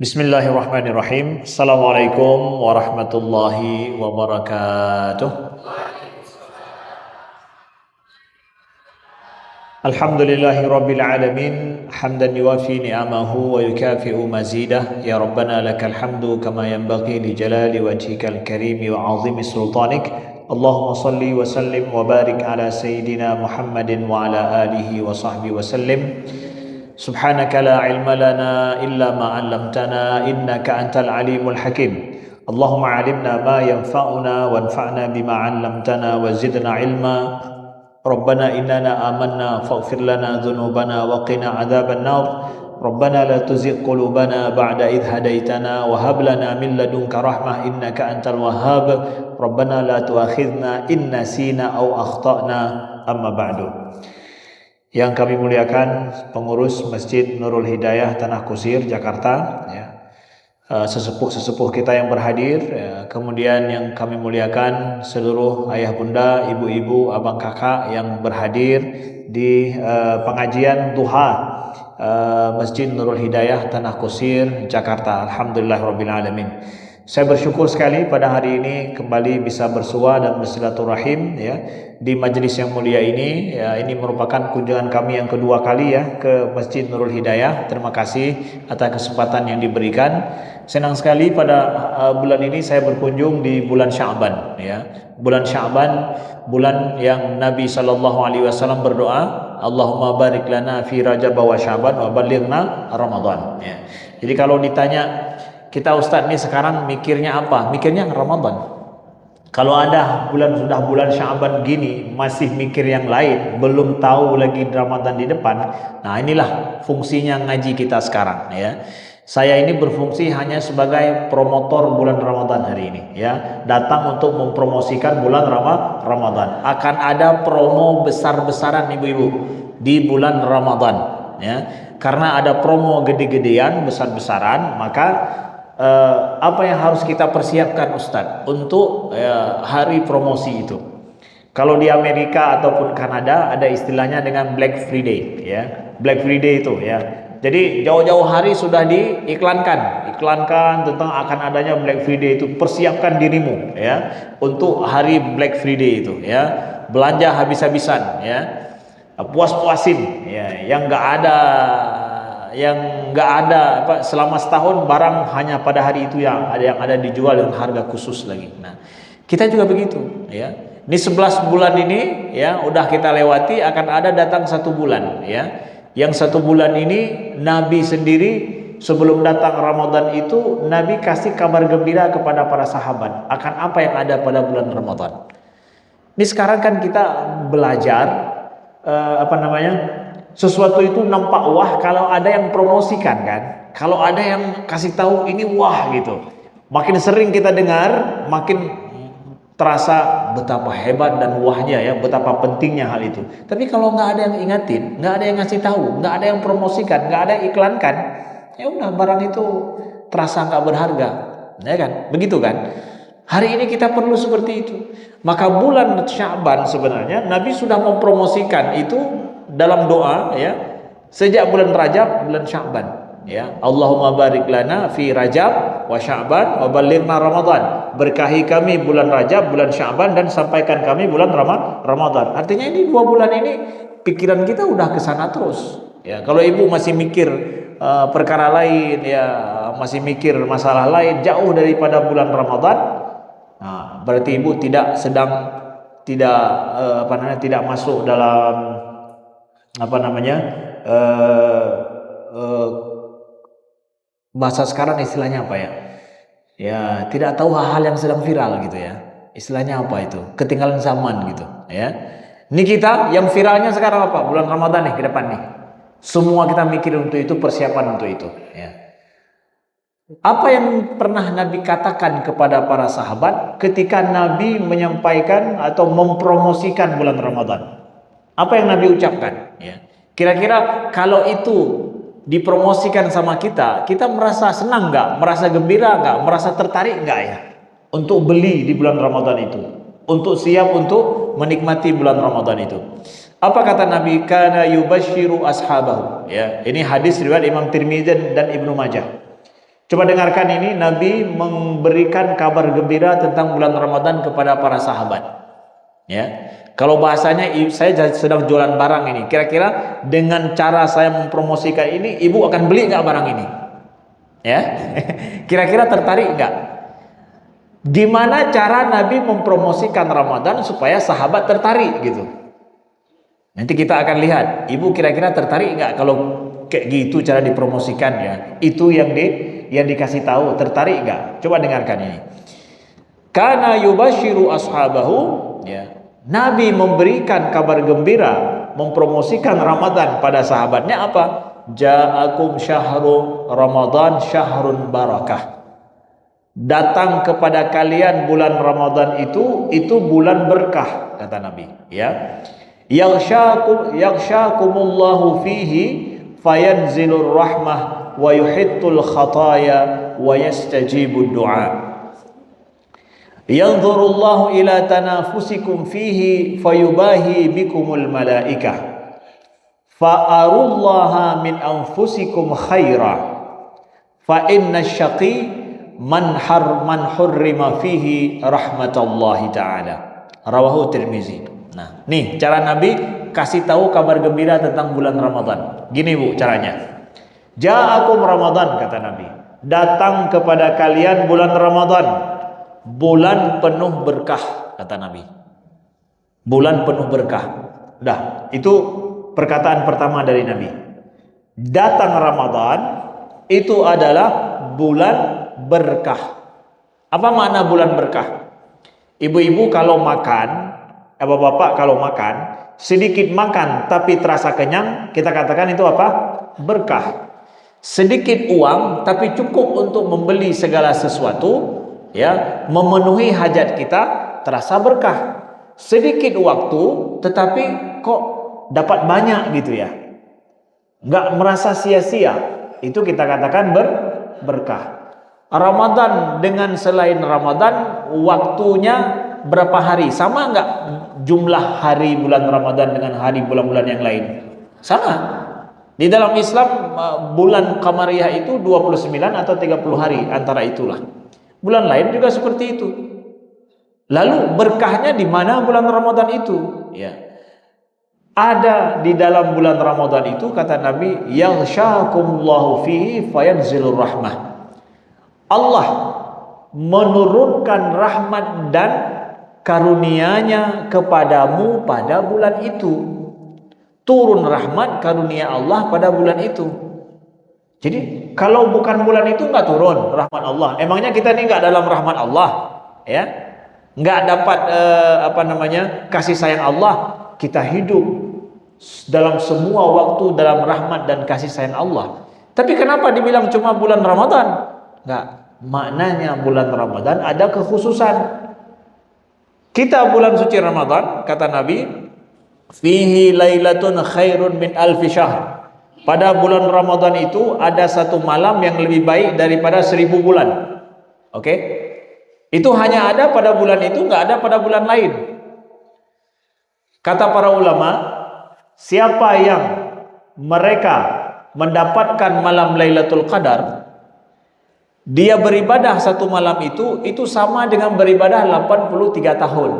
Bismillahirrahmanirrahim. Assalamualaikum warahmatullahi wabarakatuh. Alhamdulillahi rabbil alamin. Hamdan yuwafi ni'amahu wa yukafi'u mazidah. Ya Rabbana lakal hamdu kama yanbaghi li jalali wajhikal karimi wa azimi sultanik. Allahumma salli wa sallim wa barik ala sayyidina Muhammadin wa ala alihi wa sahbihi wa sallim. Subhanaka la ilma lana illa ma 'allamtana innaka antal alimul hakim. Allahumma 'allimna ma yanfa'una wanfa'na bima 'allamtana wa zidna ilma. Rabbana innana amanna faghfir lana dhunubana wa qina 'adzaban nar. Rabbana la tuzigh qulubana ba'da idh hadaitana wa hab lana min ladunka rahmah innaka antal wahhab. Rabbana la tu'akhidhna in nasina aw akhtana. Amma ba'du. Yang kami muliakan pengurus Masjid Nurul Hidayah Tanah Kusir Jakarta, ya. Sesepuh-sesepuh kita yang berhadir, ya. Kemudian yang kami muliakan seluruh ayah bunda, ibu-ibu, abang kakak yang berhadir di pengajian duha Masjid Nurul Hidayah Tanah Kusir Jakarta. Alhamdulillahirabbil alamin. Saya bersyukur sekali pada hari ini kembali bisa bersua dan bersilaturahim, ya, di majelis yang mulia ini. Ya, ini merupakan kunjungan kami yang kedua kali, ya, ke Masjid Nurul Hidayah. Terima kasih atas kesempatan yang diberikan. Senang sekali pada bulan ini saya berkunjung di bulan Sya'ban, ya. Bulan Sya'ban, bulan yang Nabi SAW berdoa, Allahumma barik lana fi Rajab wa Sya'ban wa balighna Ramadan, ya. Jadi kalau ditanya kita Ustadz nih sekarang mikirnya apa? Mikirnya Ramadan. Kalau ada sudah bulan Sya'ban gini masih mikir yang lain, belum tahu lagi Ramadan di depan. Nah, inilah fungsinya ngaji kita sekarang, ya. Saya ini berfungsi hanya sebagai promotor bulan Ramadan hari ini, ya. Datang untuk mempromosikan bulan Ramadan. Akan ada promo besar-besaran ibu-ibu di bulan Ramadan, ya. Karena ada promo gede-gedean, besar-besaran, maka apa yang harus kita persiapkan Ustadz untuk hari promosi itu? Kalau di Amerika ataupun Kanada ada istilahnya dengan Black Friday, ya. Black Friday itu, ya. Jadi jauh-jauh hari sudah iklankan tentang akan adanya Black Friday itu. Persiapkan dirimu, ya, untuk hari Black Friday itu, ya. Belanja habis-habisan, ya. Puas-puasin, ya. Yang nggak ada selama setahun barang hanya pada hari itu yang ada dijual dengan harga khusus lagi. Nah, kita juga begitu, ya. Ini 11 bulan ini, ya, udah kita lewati, akan ada datang 1 bulan, ya. Yang 1 bulan ini Nabi sendiri sebelum datang Ramadan itu Nabi kasih kabar gembira kepada para sahabat akan apa yang ada pada bulan Ramadan. Ini sekarang kan kita belajar sesuatu itu nampak wah kalau ada yang promosikan, kan. Kalau ada yang kasih tahu ini wah gitu. Makin sering kita dengar, makin terasa betapa hebat dan wahnya, ya, betapa pentingnya hal itu. Tapi kalau nggak ada yang ingatin, nggak ada yang ngasih tahu, nggak ada yang promosikan, nggak ada yang iklankan, ya udah barang itu terasa nggak berharga, ya kan? Begitu kan? Hari ini kita perlu seperti itu. Maka bulan Sya'ban sebenarnya Nabi sudah mempromosikan itu dalam doa, ya, sejak bulan Rajab, bulan Sya'ban, ya. Allahumma barik lana fi Rajab wa Sya'ban wa balighna Ramadan. Berkahi kami bulan Rajab, bulan Sya'ban, dan sampaikan kami bulan Ramadan. Artinya ini 2 bulan ini pikiran kita udah ke sana terus, ya. Kalau ibu masih mikir perkara lain, ya, masih mikir masalah lain jauh daripada bulan Ramadan, nah, berarti ibu tidak masuk dalam bahasa sekarang istilahnya apa, ya? Ya, tidak tahu hal-hal yang sedang viral gitu, ya. Istilahnya apa itu? Ketinggalan zaman gitu, ya. Ini kita yang viralnya sekarang apa? Bulan Ramadan nih ke depan nih. Semua kita mikir untuk itu, persiapan untuk itu, ya. Apa yang pernah Nabi katakan kepada para sahabat ketika Nabi menyampaikan atau mempromosikan bulan Ramadan? Apa yang Nabi ucapkan, ya? Kira-kira kalau itu dipromosikan sama kita merasa senang nggak? Merasa gembira nggak? Merasa tertarik nggak, ya, untuk beli di bulan Ramadan itu? Untuk siap untuk menikmati bulan Ramadan itu? Apa kata Nabi? Kana yubashiru ashabahu, ya. Ini hadis riwayat Imam Tirmidzi dan Ibnu Majah. Coba dengarkan ini, Nabi memberikan kabar gembira tentang bulan Ramadan kepada para sahabat. Ya, kalau bahasanya saya sedang jualan barang ini, kira-kira dengan cara saya mempromosikan ini, ibu akan beli nggak barang ini? Ya, kira-kira tertarik nggak? Gimana cara Nabi mempromosikan Ramadan supaya sahabat tertarik gitu? Nanti kita akan lihat, ibu kira-kira tertarik nggak kalau kayak gitu cara dipromosikan ya? Itu yang dikasih tahu, tertarik nggak? Coba dengarkan ini. Kana yubashiru ashabahu, ya. Nabi memberikan kabar gembira, mempromosikan Ramadan pada sahabatnya apa? Ja'akum syahrul Ramadan syahrun barakah. Datang kepada kalian bulan Ramadan itu bulan berkah, kata Nabi, ya. Yaghshakumullahu fihi fayanzilur rahmah wa yuhittul khataya wa yastajibud du'a. Yanzurullahu ila tanafusikum fihi fayubahi bikumul malaikah fa'arullaha min anfusikum khaira fa inna syaqi man hurrima fihi rahmatallahi ta'ala. Rawahu Tirmizi. Nah, nih cara Nabi kasih tahu kabar gembira tentang bulan Ramadan. Gini Bu caranya. Ja'akum Ramadan, kata Nabi. Datang kepada kalian bulan Ramadan. Bulan penuh berkah, kata Nabi. Bulan penuh berkah. Dah, itu perkataan pertama dari Nabi. Datang Ramadan itu adalah bulan berkah. Apa makna bulan berkah? Ibu-ibu kalau makan, bapak-bapak kalau makan, sedikit makan tapi terasa kenyang, kita katakan itu apa? Berkah. Sedikit uang tapi cukup untuk membeli segala sesuatu, ya, memenuhi hajat kita, terasa berkah. Sedikit waktu tetapi kok dapat banyak gitu ya, nggak merasa sia-sia, itu kita katakan berkah. Ramadan dengan selain Ramadan, waktunya berapa hari? Sama nggak jumlah hari bulan Ramadan dengan hari bulan-bulan yang lain? Sama. Di dalam Islam bulan Qamariyah itu 29 atau 30 hari, antara itulah. Bulan lain juga seperti itu. Lalu berkahnya di mana bulan Ramadan itu? Ya. Ada di dalam bulan Ramadan itu, kata Nabi, yaghshakumullahu fihi fayanzilur rahmah. Allah menurunkan rahmat dan karunia-Nya kepadamu pada bulan itu. Turun rahmat karunia Allah pada bulan itu. Jadi kalau bukan bulan itu nggak turun rahmat Allah. Emangnya kita ini nggak dalam rahmat Allah, ya? Nggak dapat kasih sayang Allah. Kita hidup dalam semua waktu dalam rahmat dan kasih sayang Allah. Tapi kenapa dibilang cuma bulan Ramadan? Nggak. Maknanya bulan Ramadan ada kekhususan. Kita bulan suci Ramadan, kata Nabi, fihi lailatun khairun min alfi syahr. Pada bulan Ramadan itu ada satu malam yang lebih baik daripada 1000 bulan. Oke? Itu hanya ada pada bulan itu, nggak ada pada bulan lain. Kata para ulama, siapa yang mereka mendapatkan malam Lailatul Qadar, dia beribadah satu malam itu sama dengan beribadah 83 tahun.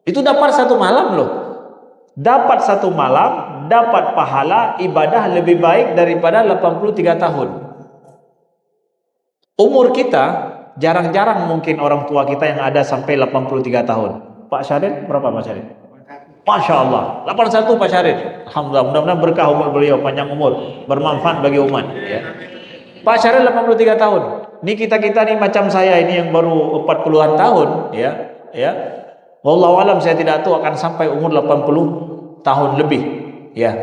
Itu dapat satu malam loh. Dapat satu malam, dapat pahala ibadah lebih baik daripada 83 tahun. Umur kita, jarang-jarang mungkin orang tua kita yang ada sampai 83 tahun. Pak Syarif, berapa Pak Syarif? Masya Allah, 81 Pak Syarif. Alhamdulillah, mudah-mudahan berkah umur beliau, panjang umur, bermanfaat bagi umat, ya. Pak Syarif 83 tahun. Ini kita nih macam saya ini yang baru 40-an tahun, ya. Wallahu alam, saya tidak tahu akan sampai umur 80 tahun lebih, ya.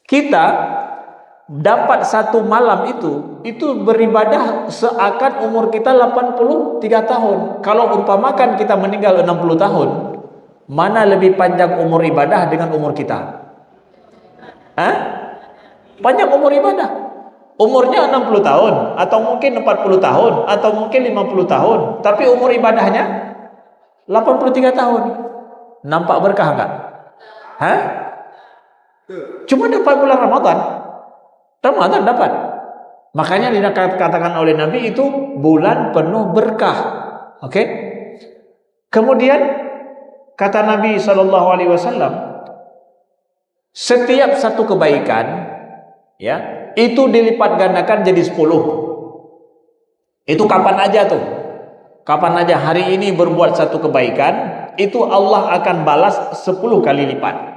Kita dapat satu malam itu beribadah seakan umur kita 83 tahun. Kalau umpamakan kita meninggal 60 tahun, mana lebih panjang umur ibadah dengan umur kita? Panjang umur ibadah. Umurnya 60 tahun, atau mungkin 40 tahun, atau mungkin 50 tahun, tapi umur ibadahnya 83 tahun. Nampak berkah enggak? Cuma dapat bulan Ramadan dapat. Makanya dikatakan oleh Nabi itu bulan penuh berkah. Oke? Kemudian kata Nabi SAW, setiap satu kebaikan, ya, itu dilipat gandakan jadi 10. Itu kapan aja tuh? Kapan aja hari ini berbuat satu kebaikan, itu Allah akan balas 10 kali lipat.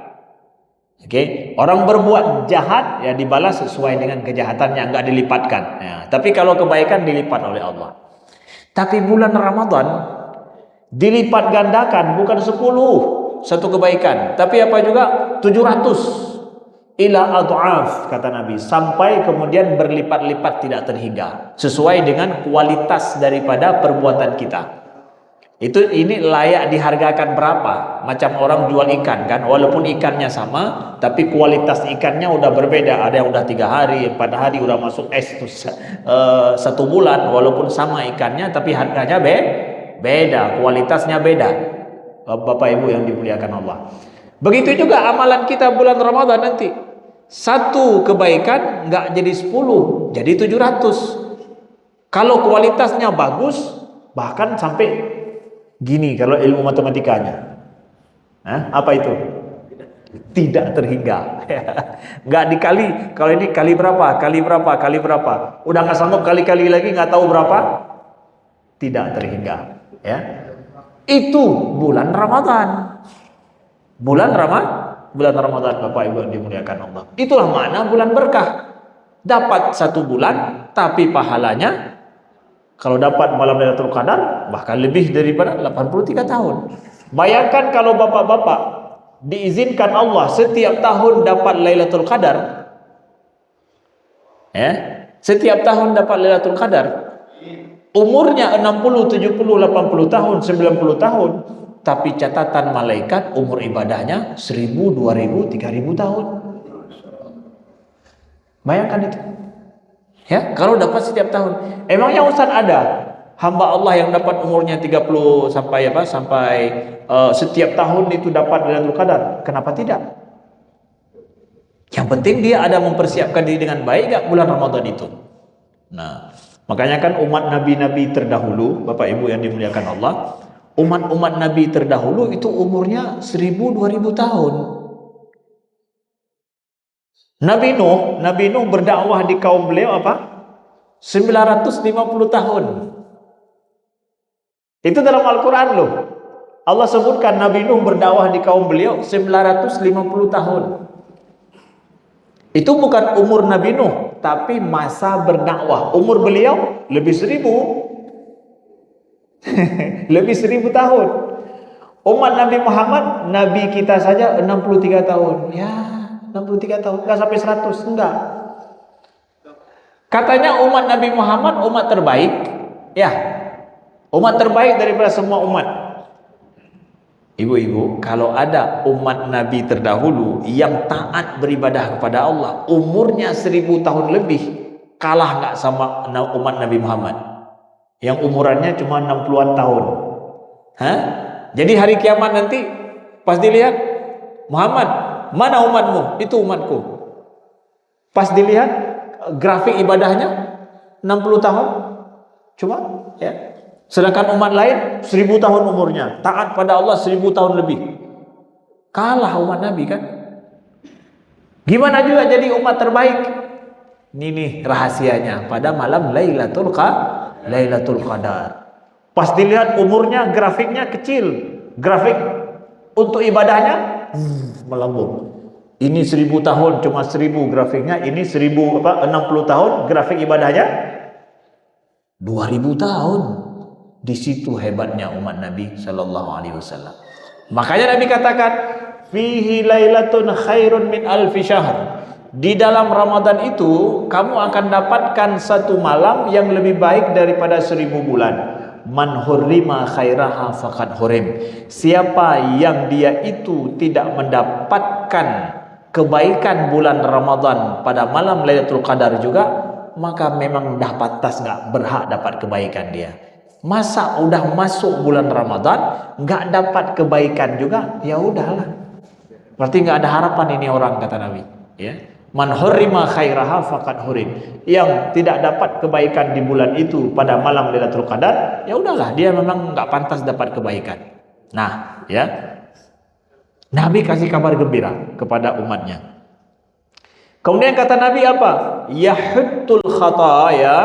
Oke, orang berbuat jahat ya dibalas sesuai dengan kejahatannya, enggak dilipatkan. Ya, tapi kalau kebaikan dilipat oleh Allah. Tapi bulan Ramadan dilipat gandakan bukan 10 satu kebaikan, tapi apa juga 700 ila ad'af kata Nabi, sampai kemudian berlipat-lipat tidak terhingga sesuai dengan kualitas daripada perbuatan kita. Ini layak dihargakan berapa? Macam orang jual ikan kan, walaupun ikannya sama, tapi kualitas ikannya udah berbeda. Ada yang udah 3 hari, 4 hari udah masuk es 1 bulan, walaupun sama ikannya, tapi harganya beda, kualitasnya beda. Bapak Ibu yang dimuliakan Allah. Begitu juga amalan kita bulan Ramadan nanti. Satu kebaikan nggak jadi 10, jadi 700. Kalau kualitasnya bagus, bahkan sampai gini kalau ilmu matematikanya. Apa itu? Tidak terhingga. Nggak dikali. Kalau ini kali berapa? Kali berapa? Kali berapa? Udah nggak sanggup kali-kali lagi, nggak tahu berapa? Tidak terhingga. Ya. Itu bulan Ramadan. Bulan Ramadan, Bapak Ibu yang dimuliakan Allah. Itulah makna bulan berkah. Dapat 1 bulan, tapi pahalanya kalau dapat malam Lailatul Qadar bahkan lebih daripada 83 tahun. Bayangkan kalau bapak-bapak diizinkan Allah setiap tahun dapat Lailatul Qadar. Ya, setiap tahun dapat Lailatul Qadar. Umurnya 60, 70, 80 tahun, 90 tahun, tapi catatan malaikat umur ibadahnya 1000, 2000, 3000 tahun. Bayangkan itu. Ya, kalau dapat setiap tahun. Emangnya Ustaz ada hamba Allah yang dapat umurnya 30 sampai setiap tahun itu dapat Lailatul Qadar? Kenapa tidak? Yang penting dia ada mempersiapkan diri dengan baik gak bulan Ramadan itu. Nah, makanya kan umat nabi-nabi terdahulu, Bapak Ibu yang dimuliakan Allah, umat-umat nabi terdahulu itu umurnya 1000-2000 tahun. Nabi Nuh berdakwah di kaum beliau apa? 950 tahun. Itu dalam Al-Quran loh. Allah sebutkan Nabi Nuh berdakwah di kaum beliau 950 tahun. Itu bukan umur Nabi Nuh, tapi masa berdakwah. Umur beliau lebih 1000. Lebih 1000 tahun. Umat Nabi Muhammad, Nabi kita saja 63 tahun. Ya, 63 tahun, enggak sampai 100, enggak. Katanya umat Nabi Muhammad umat terbaik. Ya, umat terbaik daripada semua umat. Ibu-ibu, kalau ada umat Nabi terdahulu yang taat beribadah kepada Allah, umurnya 1000 tahun lebih, kalah nggak sama umat Nabi Muhammad yang umurannya cuma 60-an tahun. Jadi hari kiamat nanti pas dilihat, Muhammad, mana umatmu? Itu umatku. Pas dilihat grafik ibadahnya 60 tahun cuma, ya. Sedangkan umat lain 1000 tahun umurnya, taat pada Allah 1000 tahun lebih. Kalah umat Nabi kan? Gimana juga jadi umat terbaik? Ini nih rahasianya pada malam Lailatul Qadar. Pas dilihat umurnya, grafiknya kecil, grafik untuk ibadahnya melambung. Ini 1000 tahun cuma 1000 grafiknya, ini 60 tahun grafik ibadahnya 2000 tahun. Di situ hebatnya umat Nabi sallallahu alaihi wasallam. Makanya Nabi katakan, fihi lailatun khairun min alfi syahr. Di dalam Ramadan itu kamu akan dapatkan satu malam yang lebih baik daripada 1000 bulan. Man hurrima khairaha faqad hurim. Siapa yang dia itu tidak mendapatkan kebaikan bulan Ramadan pada malam Lailatul Qadar juga, maka memang dah pantas nggak berhak dapat kebaikan dia. Masa udah masuk bulan Ramadan nggak dapat kebaikan juga, ya udahlah. Berarti nggak ada harapan ini orang, kata Nabi. Ya, Man hurrima khairaha faqad hurim. Yang tidak dapat kebaikan di bulan itu pada malam Lailatul Qadar, ya udahlah, dia memang nggak pantas dapat kebaikan. Nah, ya. Nabi kasih kabar gembira kepada umatnya. Kemudian kata Nabi apa? Yahuttul khataya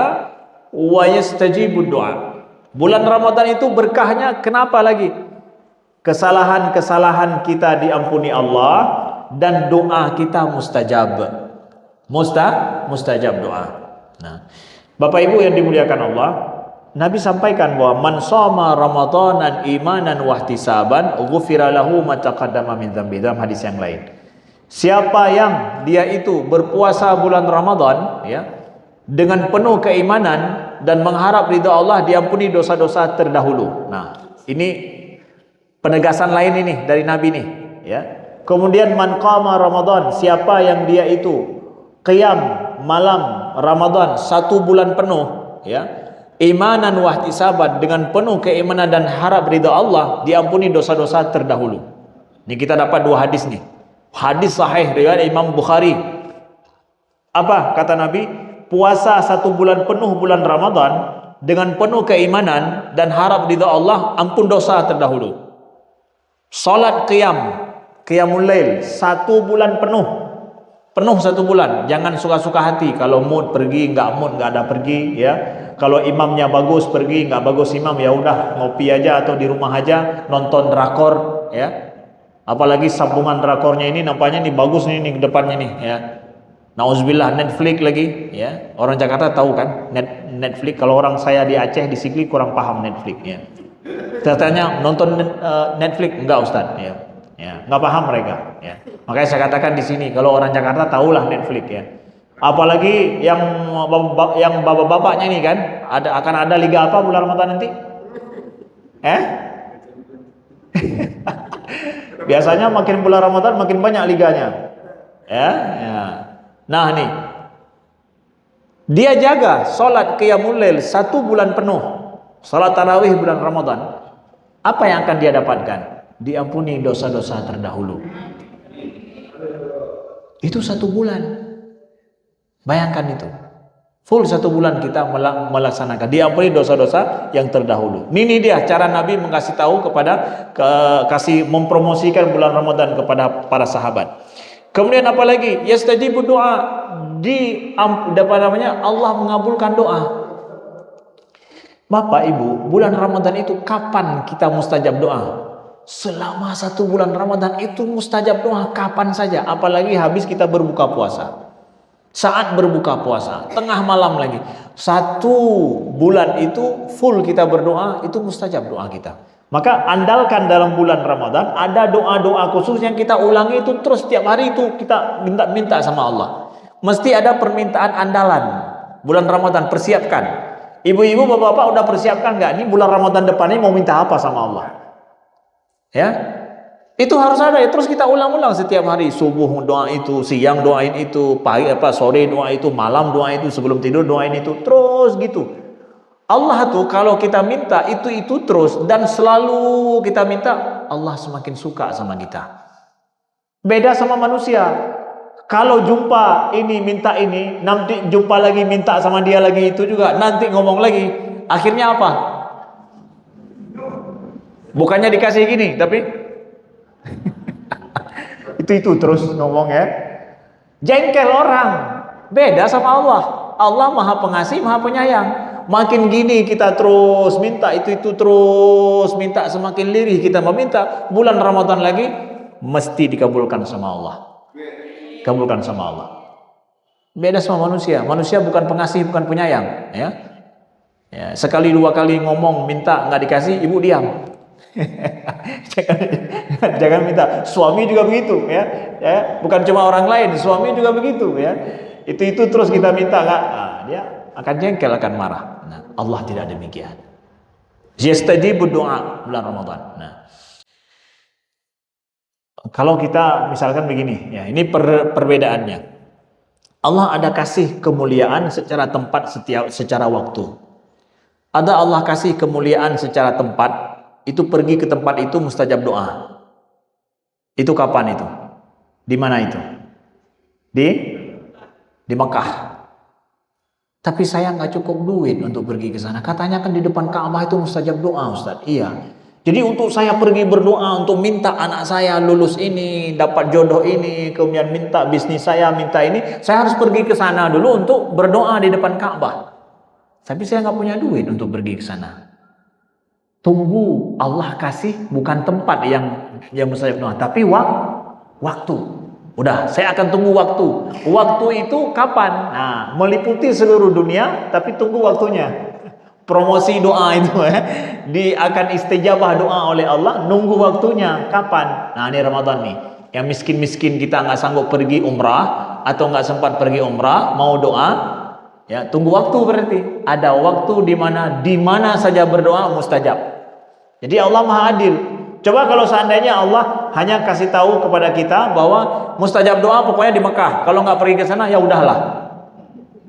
wa yastajibud du'a. Bulan Ramadan itu berkahnya kenapa lagi? Kesalahan-kesalahan kita diampuni Allah dan doa kita mustajab. Mustajab doa. Nah, Bapak Ibu yang dimuliakan Allah, Nabi sampaikan bahwa man shoma ramadanan imanan wahtisaban ghufira lahu ma taqaddama min dzambi, dalam hadis yang lain. Siapa yang dia itu berpuasa bulan Ramadan ya dengan penuh keimanan dan mengharap ridha Allah, diampuni dosa-dosa terdahulu. Nah, ini penegasan lain ini dari Nabi nih ya. Kemudian man qama Ramadan, siapa yang dia itu qiyam malam Ramadan 1 bulan penuh ya, imanan wahtisaban, dengan penuh keimanan dan harap ridha Allah, diampuni dosa-dosa terdahulu. Ini kita dapat 2 hadis nih. Hadis sahih riwayat Imam Bukhari. Apa kata Nabi? Puasa 1 bulan penuh bulan Ramadan dengan penuh keimanan dan harap ridha Allah, ampun dosa terdahulu. Salat qiyamul lail 1 bulan penuh 1 bulan. Jangan suka-suka hati, kalau mood pergi, nggak ada pergi ya. Kalau imamnya bagus pergi, nggak bagus imam ya udah ngopi aja atau di rumah aja nonton drakor ya. Apalagi sambungan drakornya ini nampaknya nih bagus nih depannya nih ya. Nauzubillah, Netflix lagi ya. Orang Jakarta tahu kan Netflix. Kalau orang saya di Aceh di Sigli kurang paham Netflix ya. Tanya nonton Netflix enggak Ustaz ya. Ya, nggak paham mereka ya. Makanya saya katakan di sini kalau orang Jakarta tahulah Netflix ya. Apalagi yang bapak-bapaknya ini kan akan ada liga apa bulan Ramadan nanti? Biasanya makin bulan Ramadan makin banyak liganya. Ya. Nah nih, dia jaga sholat qiyamul lail 1 bulan penuh, sholat tarawih bulan Ramadan. Apa yang akan dia dapatkan? Diampuni dosa-dosa terdahulu. Itu 1 bulan. Bayangkan itu. Full 1 bulan kita melaksanakan, diampuni dosa-dosa yang terdahulu. Ini dia cara Nabi mengasih tahu kasih mempromosikan bulan Ramadan kepada para sahabat. Kemudian apa lagi? Yastajibu doa, Allah mengabulkan doa. Bapak Ibu, bulan Ramadan itu kapan kita mustajab doa? Selama 1 bulan Ramadan itu mustajab doa kapan saja, apalagi habis kita berbuka puasa. Saat berbuka puasa, tengah malam lagi. 1 bulan itu full kita berdoa, itu mustajab doa kita. Maka andalkan dalam bulan Ramadan ada doa-doa khusus yang kita ulangi itu terus setiap hari itu kita minta sama Allah. Mesti ada permintaan andalan. Bulan Ramadan persiapkan. Ibu-ibu, bapak-bapak udah persiapkan nggak? Ini bulan Ramadan depan ini mau minta apa sama Allah? Ya, itu harus ada ya. Terus kita ulang-ulang setiap hari, subuh doa itu, siang doain itu, pagi sore doa itu, malam doa itu, sebelum tidur doain itu, terus gitu. Allah tuh kalau kita minta itu terus dan selalu kita minta, Allah semakin suka sama kita. Beda sama manusia. Kalau jumpa ini minta ini, nanti jumpa lagi minta sama dia lagi itu juga, nanti ngomong lagi, akhirnya apa? Bukannya dikasih gini, tapi itu terus ngomong ya. Jengkel orang. Beda sama Allah. Allah Maha Pengasih, Maha Penyayang. Makin gini kita terus minta itu terus minta, semakin lirih kita meminta, bulan Ramadan lagi mesti dikabulkan sama Allah. Kabulkan sama Allah. Beda sama manusia. Manusia bukan pengasih, bukan penyayang ya. Sekali 2 kali ngomong minta nggak dikasih, ibu diam. jangan minta. Suami juga begitu ya. Bukan cuma orang lain, suami juga begitu ya. Itu terus kita minta nggak, dia akan jengkel, akan marah. Nah, Allah tidak demikian. Yastajibu doa bulan Ramadan. Nah, kalau kita misalkan begini ya, ini perbedaannya. Allah ada kasih kemuliaan secara tempat, secara waktu. Ada Allah kasih kemuliaan secara tempat, itu pergi ke tempat itu mustajab doa. Itu kapan itu? Di mana itu? Di di Mekah. Tapi saya nggak cukup duit untuk pergi ke sana. Katanya kan di depan Ka'bah itu mustajab doa, Ustaz. Iya. Jadi untuk saya pergi berdoa untuk minta anak saya lulus ini, dapat jodoh ini, kemudian minta bisnis saya, minta ini, saya harus pergi ke sana dulu untuk berdoa di depan Ka'bah. Tapi saya nggak punya duit untuk pergi ke sana. Tunggu Allah kasih, bukan tempat yang mustajab doa, tapi waktu. Udah, saya akan tunggu waktu. Waktu itu kapan? Nah, meliputi seluruh dunia, tapi tunggu waktunya. Promosi doa itu akan istijabah doa oleh Allah, nunggu waktunya kapan? Nah, ini Ramadan nih. Yang miskin-miskin kita nggak sanggup pergi umrah atau nggak sempat pergi umrah, mau doa, ya tunggu waktu berarti. Ada waktu di mana saja berdoa mustajab. Jadi Allah Maha Adil. Coba kalau seandainya Allah hanya kasih tahu kepada kita bahwa mustajab doa pokoknya di Mekah. Kalau nggak pergi ke sana ya udahlah.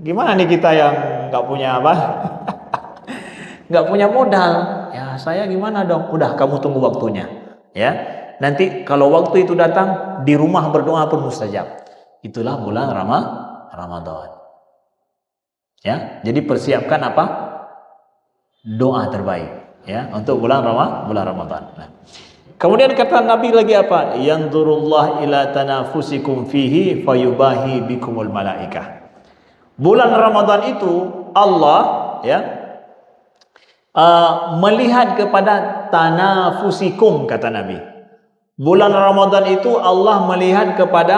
Gimana nih kita yang nggak punya apa? Nggak punya modal. Ya saya gimana dong? Udah kamu tunggu waktunya. Ya. Nanti kalau waktu itu datang di rumah berdoa pun mustajab. Itulah bulan Ramadan. Ya. Jadi persiapkan apa? Doa terbaik. Ya, untuk bulan Ramadan. Nah. Kemudian kata Nabi lagi apa? Yanzurullah ila tanafusikum fihi fayubahi bikumul malaikah. Bulan Ramadan itu Allah ya melihat kepada tanafusikum, kata Nabi. Bulan Ramadan itu Allah melihat kepada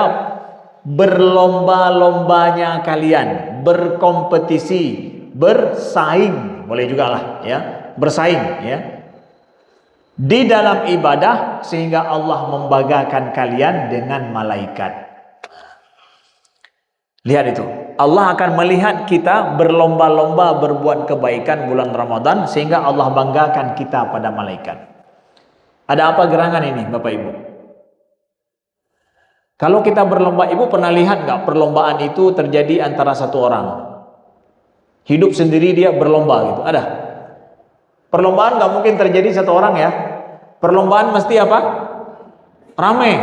berlomba-lombanya kalian, berkompetisi, bersaing, boleh juga lah ya. Bersaing ya di dalam ibadah sehingga Allah membanggakan kalian dengan malaikat. Lihat itu, Allah akan melihat kita berlomba-lomba berbuat kebaikan bulan Ramadan sehingga Allah banggakan kita pada malaikat. Ada apa gerangan ini Bapak Ibu? Kalau kita berlomba, Ibu pernah lihat nggak perlombaan itu terjadi antara satu orang hidup sendiri dia berlomba gitu? Ada? Perlombaan nggak mungkin terjadi satu orang ya. Perlombaan mesti apa? Rame.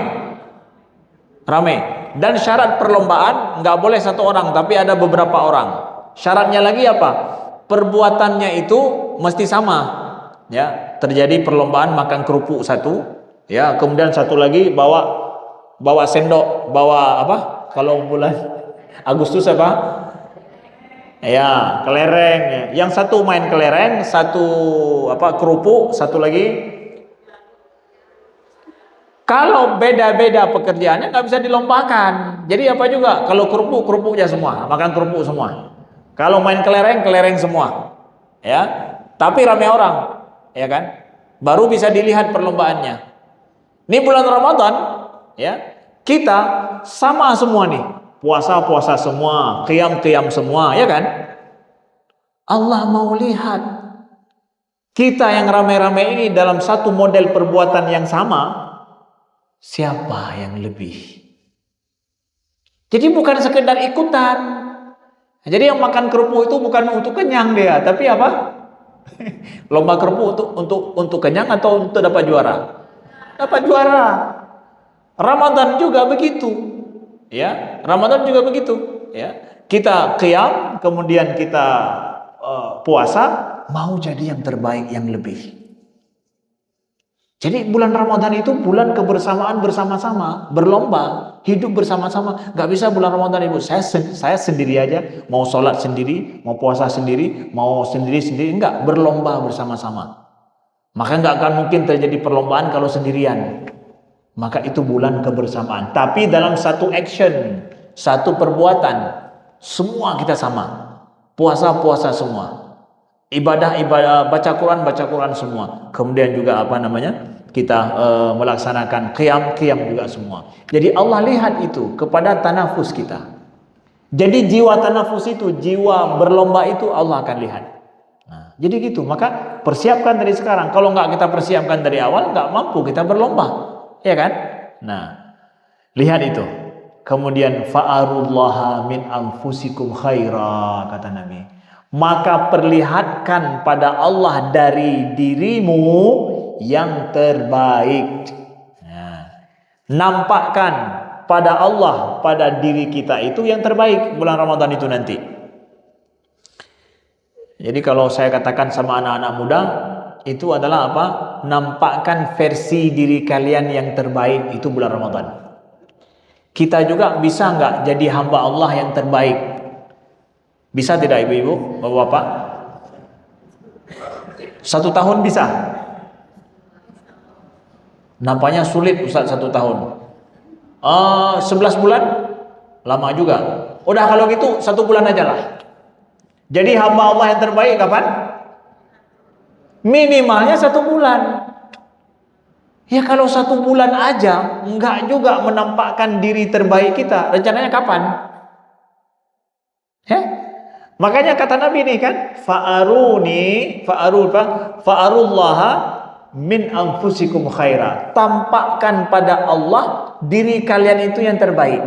Dan syarat perlombaan nggak boleh satu orang, tapi ada beberapa orang. Syaratnya lagi apa? Perbuatannya itu mesti sama. Ya, terjadi perlombaan makan kerupuk satu. Ya, kemudian satu lagi bawa sendok, bawa apa? Kalau bulan Agustus apa? Ya, kelereng ya. Yang satu main kelereng, satu kerupuk, satu lagi. Kalau beda-beda pekerjaannya nggak bisa dilombakan. Jadi apa juga? Kalau kerupuknya semua, makan kerupuk semua. Kalau main kelereng semua. Ya. Tapi rame orang, ya kan? Baru bisa dilihat perlombaannya. Ini bulan Ramadan, ya. Kita sama semua nih. Puasa semua, qiyam semua, ya kan? Allah mau lihat kita yang rame-rame ini dalam satu model perbuatan yang sama, siapa yang lebih? Jadi bukan sekedar ikutan. Jadi yang makan kerupuk itu bukan untuk kenyang dia, tapi apa? Lomba kerupuk untuk kenyang atau untuk dapat juara? Dapat juara. Ramadan juga begitu. Ya, Ramadan juga begitu, ya. Kita qiyam, kemudian kita puasa, mau jadi yang terbaik, yang lebih. Jadi bulan Ramadan itu bulan kebersamaan bersama-sama, berlomba, hidup bersama-sama. Gak bisa bulan Ramadan Ibu, saya sendiri aja, mau sholat sendiri, mau puasa sendiri, mau sendiri-sendiri, enggak, berlomba bersama-sama. Maka gak akan mungkin terjadi perlombaan kalau sendirian. Maka itu bulan kebersamaan. Tapi dalam satu action, satu perbuatan, semua kita sama. Puasa semua. Ibadah baca Quran semua. Kemudian juga kita melaksanakan qiyam juga semua. Jadi Allah lihat itu kepada tanafus kita. Jadi jiwa tanafus itu, jiwa berlomba itu Allah akan lihat. Nah, jadi gitu. Maka persiapkan dari sekarang. Kalau nggak kita persiapkan dari awal, nggak mampu kita berlomba. Ya kan? Nah, lihat itu. Kemudian fa'arullaha min anfusikum khaira, kata Nabi. Maka perlihatkan pada Allah dari dirimu yang terbaik. Nah, nampakkan pada Allah, pada diri kita itu yang terbaik bulan Ramadan itu nanti. Jadi kalau saya katakan sama anak-anak muda, itu adalah apa? Nampakkan versi diri kalian yang terbaik itu bulan Ramadan. Kita juga bisa nggak jadi hamba Allah yang terbaik? Bisa tidak ibu-ibu, bapak-bapak? 1 tahun bisa? Nampaknya sulit Ustaz 1 tahun. 11 bulan? Lama juga. Udah kalau gitu 1 bulan aja lah. Jadi hamba Allah yang terbaik kapan? Minimalnya 1 bulan. Ya kalau 1 bulan aja enggak juga menampakkan diri terbaik kita, rencananya kapan? Ya? Makanya kata Nabi ini kan, fa'arullaha min anfusikum khaira. Tampakkan pada Allah diri kalian itu yang terbaik.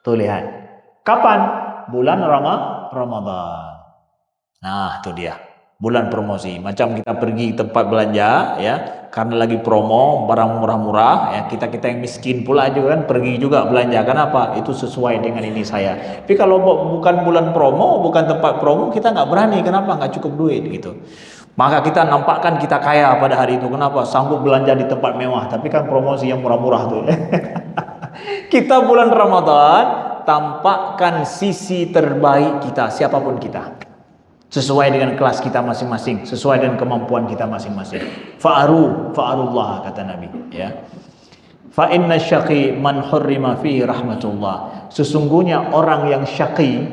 Tuh lihat. Kapan? Bulan Ramadan. Nah, itu dia. Bulan promosi. Macam kita pergi tempat belanja ya, karena lagi promo barang murah-murah ya, kita yang miskin pula juga kan pergi juga belanja. Kenapa? Itu sesuai dengan ini saya. Tapi kalau bukan bulan promo, bukan tempat promo, kita nggak berani. Kenapa? Nggak cukup duit gitu. Maka kita nampakkan kita kaya pada hari itu. Kenapa? Sanggup belanja di tempat mewah. Tapi kan promosi yang murah-murah tuh. Kita bulan Ramadan tampakkan sisi terbaik kita, siapapun kita. Sesuai dengan kelas kita masing-masing, sesuai dengan kemampuan kita masing-masing. Fa'arullah kata Nabi, ya. Fa inna syaqi man hurrima fihi rahmatullah. Sesungguhnya orang yang syaqi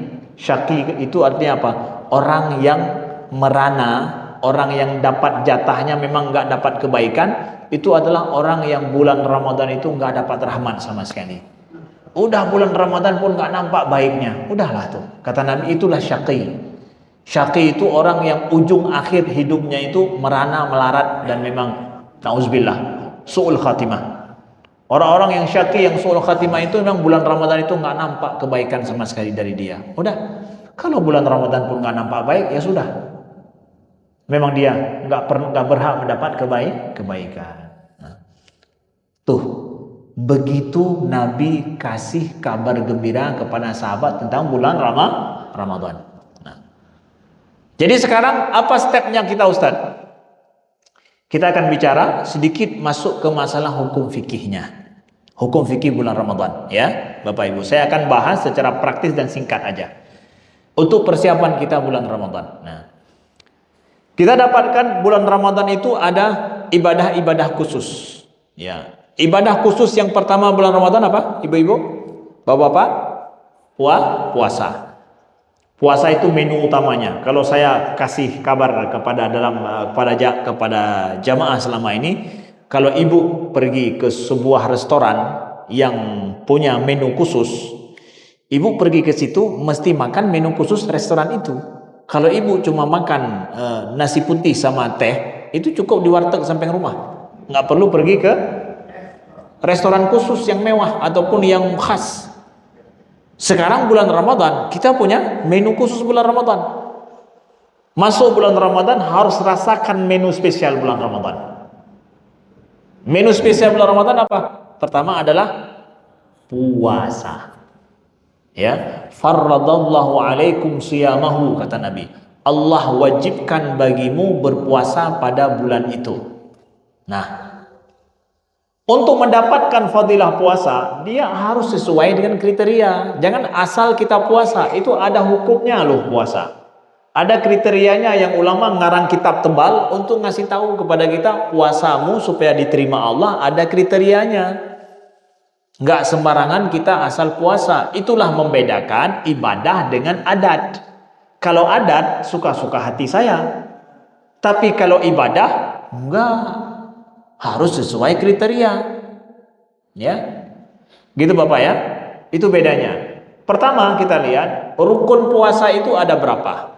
itu artinya apa? Orang yang merana, orang yang dapat jatahnya memang enggak dapat kebaikan, itu adalah orang yang bulan Ramadan itu enggak dapat rahmat sama sekali. Udah bulan Ramadan pun enggak nampak baiknya. Udahlah tuh. Kata Nabi, itulah syaqi. Syaqi itu orang yang ujung akhir hidupnya itu merana, melarat, dan memang na'udzubillah su'ul khatimah. Orang-orang yang syaqi, yang su'ul khatimah itu memang bulan Ramadan itu nggak nampak kebaikan sama sekali dari dia. Udah, kalau bulan Ramadan pun nggak nampak baik, ya sudah. Memang dia nggak berhak mendapat kebaikan. Nah, tuh, begitu Nabi kasih kabar gembira kepada sahabat tentang bulan Ramadan. Jadi sekarang apa stepnya kita Ustaz? Kita akan bicara sedikit masuk ke masalah hukum fikihnya. Hukum fikih bulan Ramadan, ya Bapak Ibu. Saya akan bahas secara praktis dan singkat aja. Untuk persiapan kita bulan Ramadan. Nah, kita dapatkan bulan Ramadan itu ada ibadah-ibadah khusus. Ya, ibadah khusus yang pertama bulan Ramadan apa? Ibu-ibu, Bapak-bapak, puasa. Puasa itu menu utamanya. Kalau saya kasih kabar kepada jamaah selama ini, kalau ibu pergi ke sebuah restoran yang punya menu khusus, ibu pergi ke situ mesti makan menu khusus restoran itu. Kalau ibu cuma makan nasi putih sama teh, itu cukup di warteg samping rumah. Nggak perlu pergi ke restoran khusus yang mewah ataupun yang khas. Sekarang bulan Ramadan, kita punya menu khusus bulan Ramadan. Masuk bulan Ramadan harus rasakan menu spesial bulan Ramadan. Menu spesial bulan Ramadan apa? Pertama adalah puasa. Ya, farradallahu alaikum siyamahu kata Nabi. Allah wajibkan bagimu berpuasa pada bulan itu. Nah, untuk mendapatkan fadilah puasa, dia harus sesuai dengan kriteria. Jangan asal kita puasa, itu ada hukumnya loh puasa. Ada kriterianya yang ulama ngarang kitab tebal untuk ngasih tahu kepada kita puasamu supaya diterima Allah ada kriterianya. Nggak sembarangan kita asal puasa. Itulah membedakan ibadah dengan adat. Kalau adat suka-suka hati saya. Tapi kalau ibadah enggak. Harus sesuai kriteria. Ya. Gitu Bapak ya. Itu bedanya. Pertama kita lihat rukun puasa itu ada berapa?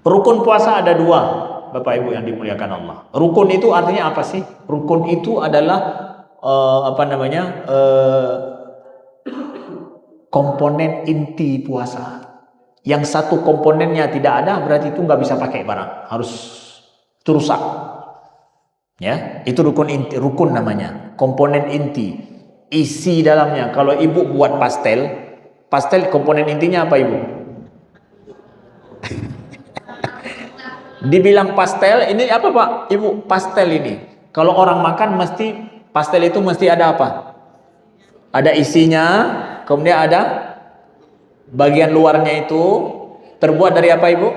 Rukun puasa ada 2, Bapak Ibu yang dimuliakan Allah. Rukun itu artinya apa sih? Rukun itu adalah komponen inti puasa. Yang satu komponennya tidak ada berarti itu nggak bisa pakai barang, harus rusak. Ya, itu rukun inti, rukun namanya, komponen inti. isi dalamnya. Kalau ibu buat pastel, pastel komponen intinya apa ibu? Dibilang pastel, ini apa pak? Ibu, pastel ini. Kalau orang makan mesti, pastel itu mesti ada apa? Ada isinya, kemudian ada bagian luarnya itu terbuat dari apa ibu?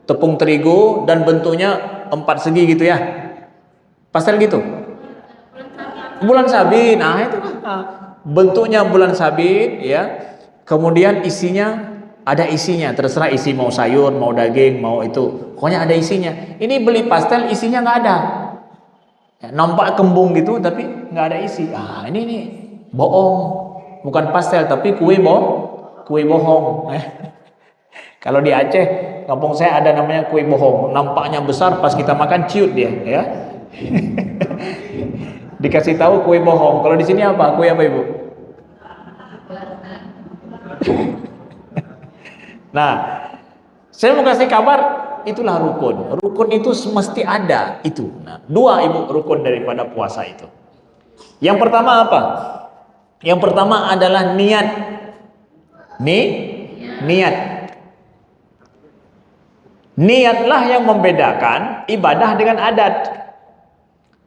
Tepung terigu dan bentuknya 4 segi gitu ya. Pastel gitu. Bulan sabit. Nah, itu bentuknya bulan sabit ya. Kemudian isinya ada isinya, terserah isi mau sayur, mau daging, mau itu. Pokoknya ada isinya. Ini beli pastel isinya nggak ada. Ya, nampak kembung gitu tapi nggak ada isi. Ini nih bohong. Bukan pastel tapi kue bohong. Kalau di Aceh, kampung saya ada namanya kue bohong. Nampaknya besar, pas kita makan ciut dia, ya. Dikasih tahu kue bohong. Kalau di sini apa? Kue apa ibu? Nah, saya mau kasih kabar, itulah rukun. Rukun itu mesti ada itu. Nah, 2 ibu rukun daripada puasa itu. Yang pertama apa? Yang pertama adalah niat. Niat. Niatlah yang membedakan ibadah dengan adat.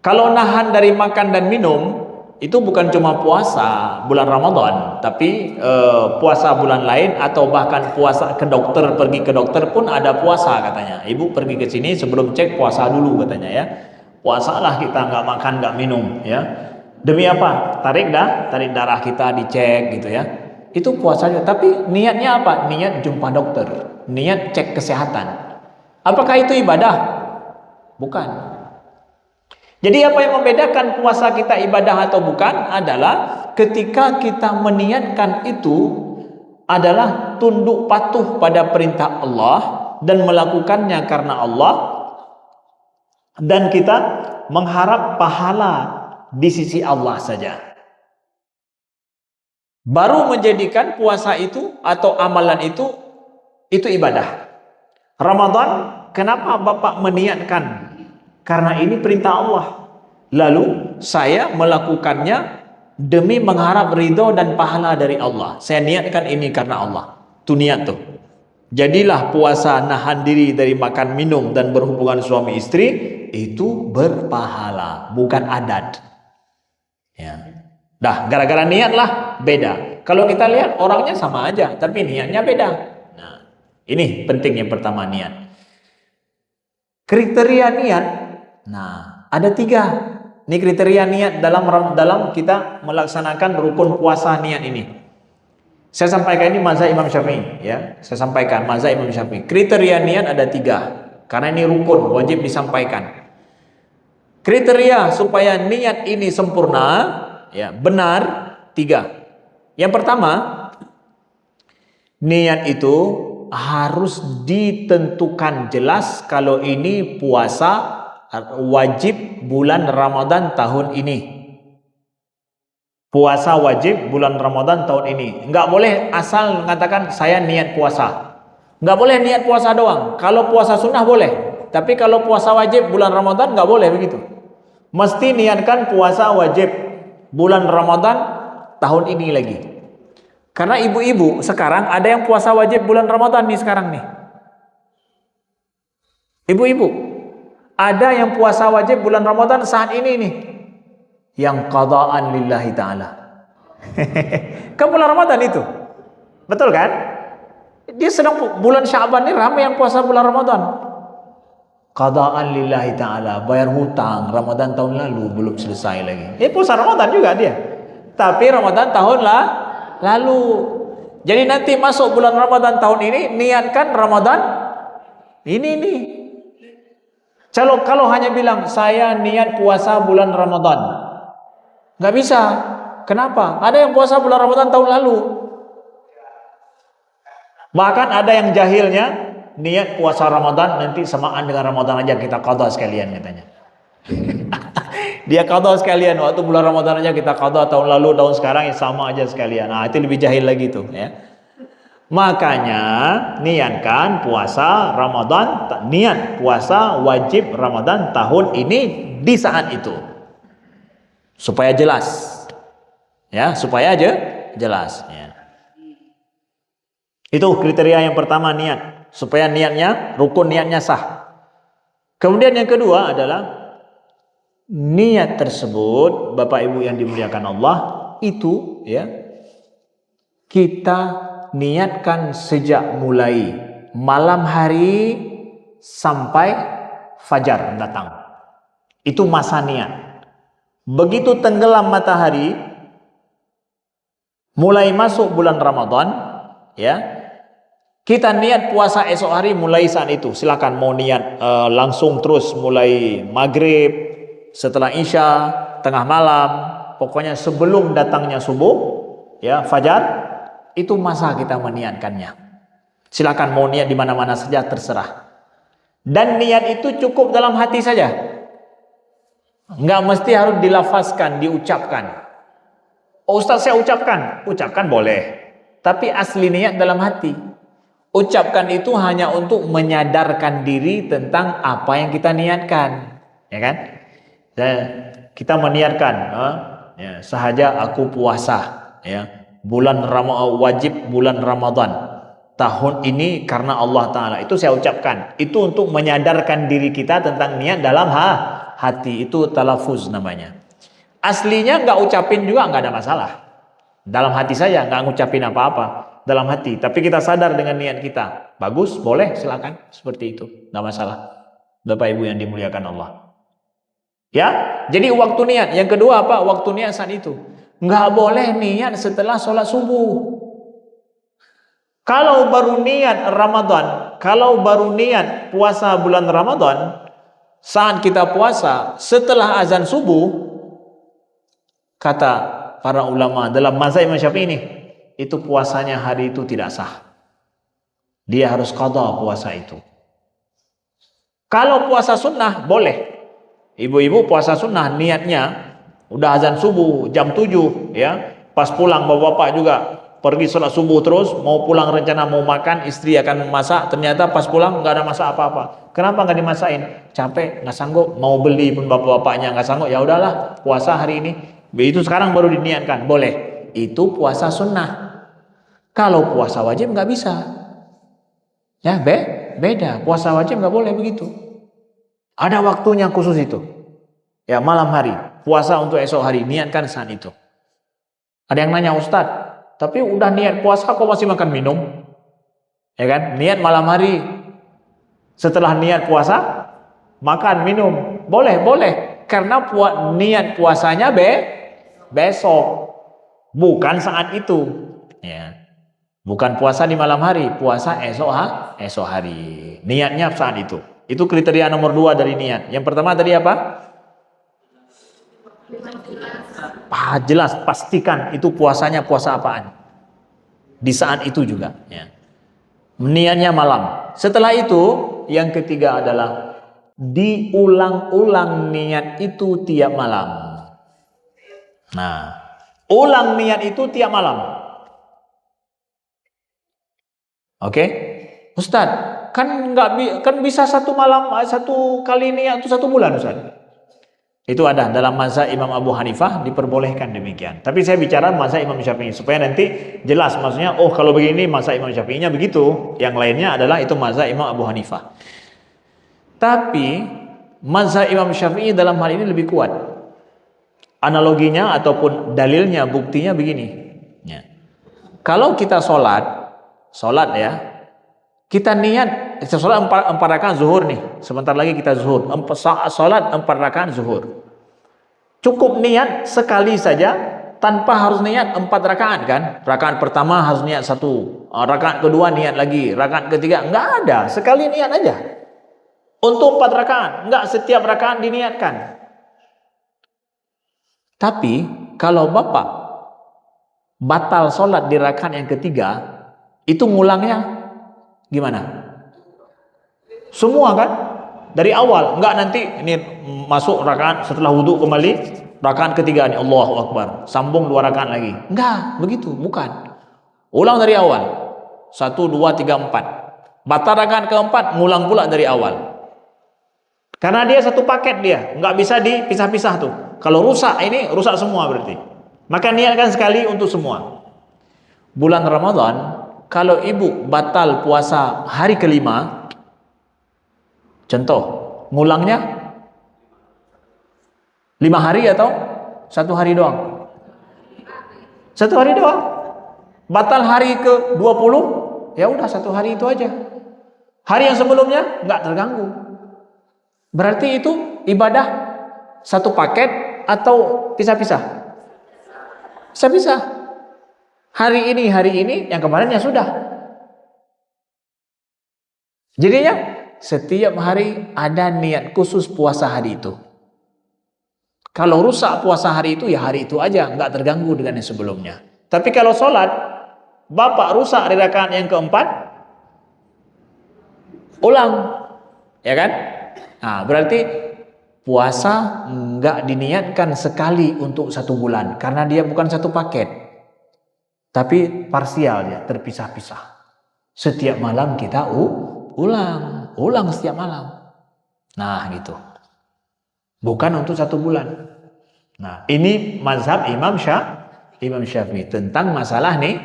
Kalau nahan dari makan dan minum, itu bukan cuma puasa bulan Ramadan, tapi puasa bulan lain atau bahkan puasa ke dokter, pergi ke dokter pun ada puasa katanya. Ibu pergi ke sini sebelum cek puasa dulu katanya ya. Puasalah kita, nggak makan nggak minum ya. Demi apa? Tarik darah kita dicek gitu ya. Itu puasanya. Tapi niatnya apa? Niat jumpa dokter, niat cek kesehatan. Apakah itu ibadah? Bukan. Jadi apa yang membedakan puasa kita ibadah atau bukan adalah ketika kita meniatkan itu adalah tunduk patuh pada perintah Allah dan melakukannya karena Allah, dan kita mengharap pahala di sisi Allah saja. Baru menjadikan puasa itu atau amalan itu ibadah. Ramadan, kenapa Bapak meniatkan? Karena ini perintah Allah. Lalu saya melakukannya demi mengharap ridho dan pahala dari Allah. Saya niatkan ini karena Allah. Itu niat tuh. Jadilah puasa nahan diri dari makan minum dan berhubungan suami istri itu berpahala, bukan adat. Ya. Dah, gara-gara niatlah beda. Kalau kita lihat orangnya sama aja, tapi niatnya beda. Nah, ini penting yang pertama, niat. Kriteria niat. Nah, ada 3. Ini kriteria niat dalam kita melaksanakan rukun puasa niat ini. Saya sampaikan ini mazhab Imam Syafi'i ya. Saya sampaikan mazhab Imam Syafi'i. Kriteria niat ada 3. Karena ini rukun, wajib disampaikan. Kriteria supaya niat ini sempurna, ya, benar, 3. Yang pertama, niat itu harus ditentukan jelas kalau ini puasa wajib bulan Ramadan tahun ini. Puasa wajib bulan Ramadan tahun ini. Enggak boleh asal mengatakan saya niat puasa. Enggak boleh niat puasa doang. Kalau puasa sunnah boleh, tapi kalau puasa wajib bulan Ramadan enggak boleh begitu. Mesti niatkan puasa wajib bulan Ramadan tahun ini lagi. Karena ibu-ibu sekarang ada yang puasa wajib bulan Ramadan nih sekarang nih. Ibu-ibu, ada yang puasa wajib bulan Ramadan saat ini nih. Yang qadaan lillahi ta'ala. Kan bulan Ramadan itu. Betul kan? Dia sedang bulan Sya'ban ini ramai yang puasa bulan Ramadan. Qadaan lillahi ta'ala, bayar hutang Ramadan tahun lalu belum selesai lagi. Puasa Ramadan juga dia. Tapi Ramadan tahun lalu. Jadi nanti masuk bulan Ramadan tahun ini, niatkan Ramadan ini nih. Kalau hanya bilang saya niat puasa bulan Ramadan, nggak bisa. Kenapa? Ada yang puasa bulan Ramadan tahun lalu. Bahkan ada yang jahilnya niat puasa Ramadan nanti samaan dengan Ramadan aja kita qadha sekalian katanya. Dia qadha sekalian, waktu bulan Ramadan aja kita qadha tahun lalu, tahun sekarang ya sama aja sekalian. Nah, itu lebih jahil lagi tuh ya. Makanya niatkan puasa Ramadan, niat puasa wajib Ramadan tahun ini di saat itu. Supaya jelas. Ya, supaya aja jelas. Ya. Itu kriteria yang pertama, niat. Supaya niatnya, rukun niatnya sah. Kemudian yang kedua adalah niat tersebut, Bapak Ibu yang dimuliakan Allah, itu ya kita niatkan sejak mulai malam hari sampai fajar datang. Itu masa niat. Begitu tenggelam matahari, mulai masuk bulan Ramadan, ya, kita niat puasa esok hari mulai saat itu. Silakan mau niat langsung terus mulai maghrib, setelah isya, tengah malam, pokoknya sebelum datangnya subuh, ya, fajar, itu masa kita meniatkannya. Silakan mau niat di mana-mana saja, terserah. Dan niat itu cukup dalam hati saja. Enggak mesti harus dilafazkan, diucapkan. Oh Ustaz, saya ucapkan. Ucapkan boleh. Tapi asli niat dalam hati. Ucapkan itu hanya untuk menyadarkan diri tentang apa yang kita niatkan. Ya kan? Kita meniatkan, ya, sahaja aku puasa, ya. Wajib bulan Ramadan tahun ini karena Allah Ta'ala, itu saya ucapkan. Itu untuk menyadarkan diri kita tentang niat dalam hati. Itu talafuz namanya. Aslinya nggak ucapin juga nggak ada masalah. Dalam hati saya nggak ngucapin apa-apa dalam hati, tapi kita sadar dengan niat kita, bagus, boleh, silakan seperti itu, nggak masalah. Bapak Ibu yang dimuliakan Allah. Ya, jadi waktu niat. Yang kedua apa? Waktu niat saat itu. Nggak boleh niat setelah sholat subuh. Kalau baru niat Ramadan, kalau baru niat puasa bulan Ramadan, saat kita puasa setelah azan subuh, kata para ulama dalam mazhab Imam Syafi'i ini, itu puasanya hari itu tidak sah. Dia harus qadha puasa itu. Kalau puasa sunnah boleh. Ibu-ibu puasa sunnah niatnya udah azan subuh jam 7, ya. Pas pulang bapak-bapak juga pergi sholat subuh terus, mau pulang rencana mau makan, istri akan masak, ternyata pas pulang nggak ada masak apa-apa. Kenapa nggak dimasakin? Capek, nggak sanggup, mau beli pun bapak-bapaknya nggak sanggup, ya udahlah puasa hari ini. Begitu sekarang baru diniatkan, boleh. Itu puasa sunnah. Kalau puasa wajib nggak bisa. Ya, beda. Puasa wajib nggak boleh begitu. Ada waktunya khusus itu. Ya, malam hari. Puasa untuk esok hari. Niatkan saat itu. Ada yang nanya, Ustadz, tapi udah niat puasa kok masih makan minum? Ya kan? Niat malam hari. Setelah niat puasa, makan, minum. Boleh. Karena niat puasanya besok. Bukan saat itu. Ya. Bukan puasa di malam hari. Puasa esok hari. Niatnya saat itu. Itu kriteria nomor 2 dari niat. Yang pertama tadi apa? Jelas, pastikan itu puasanya puasa apaan. Di saat itu juga. Ya. Niatnya malam. Setelah itu, yang ketiga adalah diulang-ulang niat itu tiap malam. Nah, ulang niat itu tiap malam. Oke? Ustadz, kan bisa satu malam, satu kali niat itu 1 bulan, Ustadz. Itu ada dalam mazhab Imam Abu Hanifah diperbolehkan demikian. Tapi saya bicara mazhab Imam Syafi'i supaya nanti jelas maksudnya. Oh, kalau begini mazhab Imam Syafi'inya begitu, yang lainnya adalah itu mazhab Imam Abu Hanifah. Tapi mazhab Imam Syafi'i dalam hal ini lebih kuat. Analoginya ataupun dalilnya, buktinya begini. Ya. Kalau kita sholat ya, kita niat sholat 4 rakaat zuhur nih. Sebentar lagi kita zuhur. Sholat 4 rakaat zuhur. Cukup niat sekali saja tanpa harus niat 4 rakaat kan? Rakaat pertama harus niat 1, rakaat kedua niat lagi, rakaat ketiga enggak ada, sekali niat aja. Untuk 4 rakaat, enggak setiap rakaat diniatkan. Tapi kalau Bapak batal sholat di rakaat yang ketiga, itu ngulangnya gimana? Semua kan? Dari awal. Enggak nanti ini masuk rakaat setelah wudhu kembali, rakaat ketiga nih Allahu Akbar, sambung 2 rakaat lagi. Enggak, begitu, bukan. Ulang dari awal. 1, 2, 3, 4. Batal rakaat keempat, ngulang pula dari awal. Karena dia satu paket dia, enggak bisa dipisah-pisah tuh. Kalau rusak ini rusak semua berarti. Maka niatkan sekali untuk semua. Bulan Ramadan, kalau ibu batal puasa hari kelima, contoh, ngulangnya 5 hari atau 1 hari doang? 1 hari doang. Batal hari ke-20, ya udah 1 hari itu aja. Hari yang sebelumnya nggak terganggu. Berarti itu ibadah satu paket atau pisah-pisah? Pisah-pisah. Hari ini, yang kemarin ya sudah. Jadinya setiap hari ada niat khusus puasa hari itu. Kalau rusak puasa hari itu, ya hari itu aja, nggak terganggu dengan yang sebelumnya. Tapi kalau sholat, bapak rusak di rakaat yang keempat, ulang, ya kan? Nah, berarti puasa nggak diniatkan sekali untuk 1 bulan, karena dia bukan satu paket, tapi parsial ya, terpisah-pisah. Setiap malam kita ulang setiap malam. Nah, gitu. Bukan untuk 1 bulan. Nah, ini mazhab Imam Syafi'i tentang masalah nih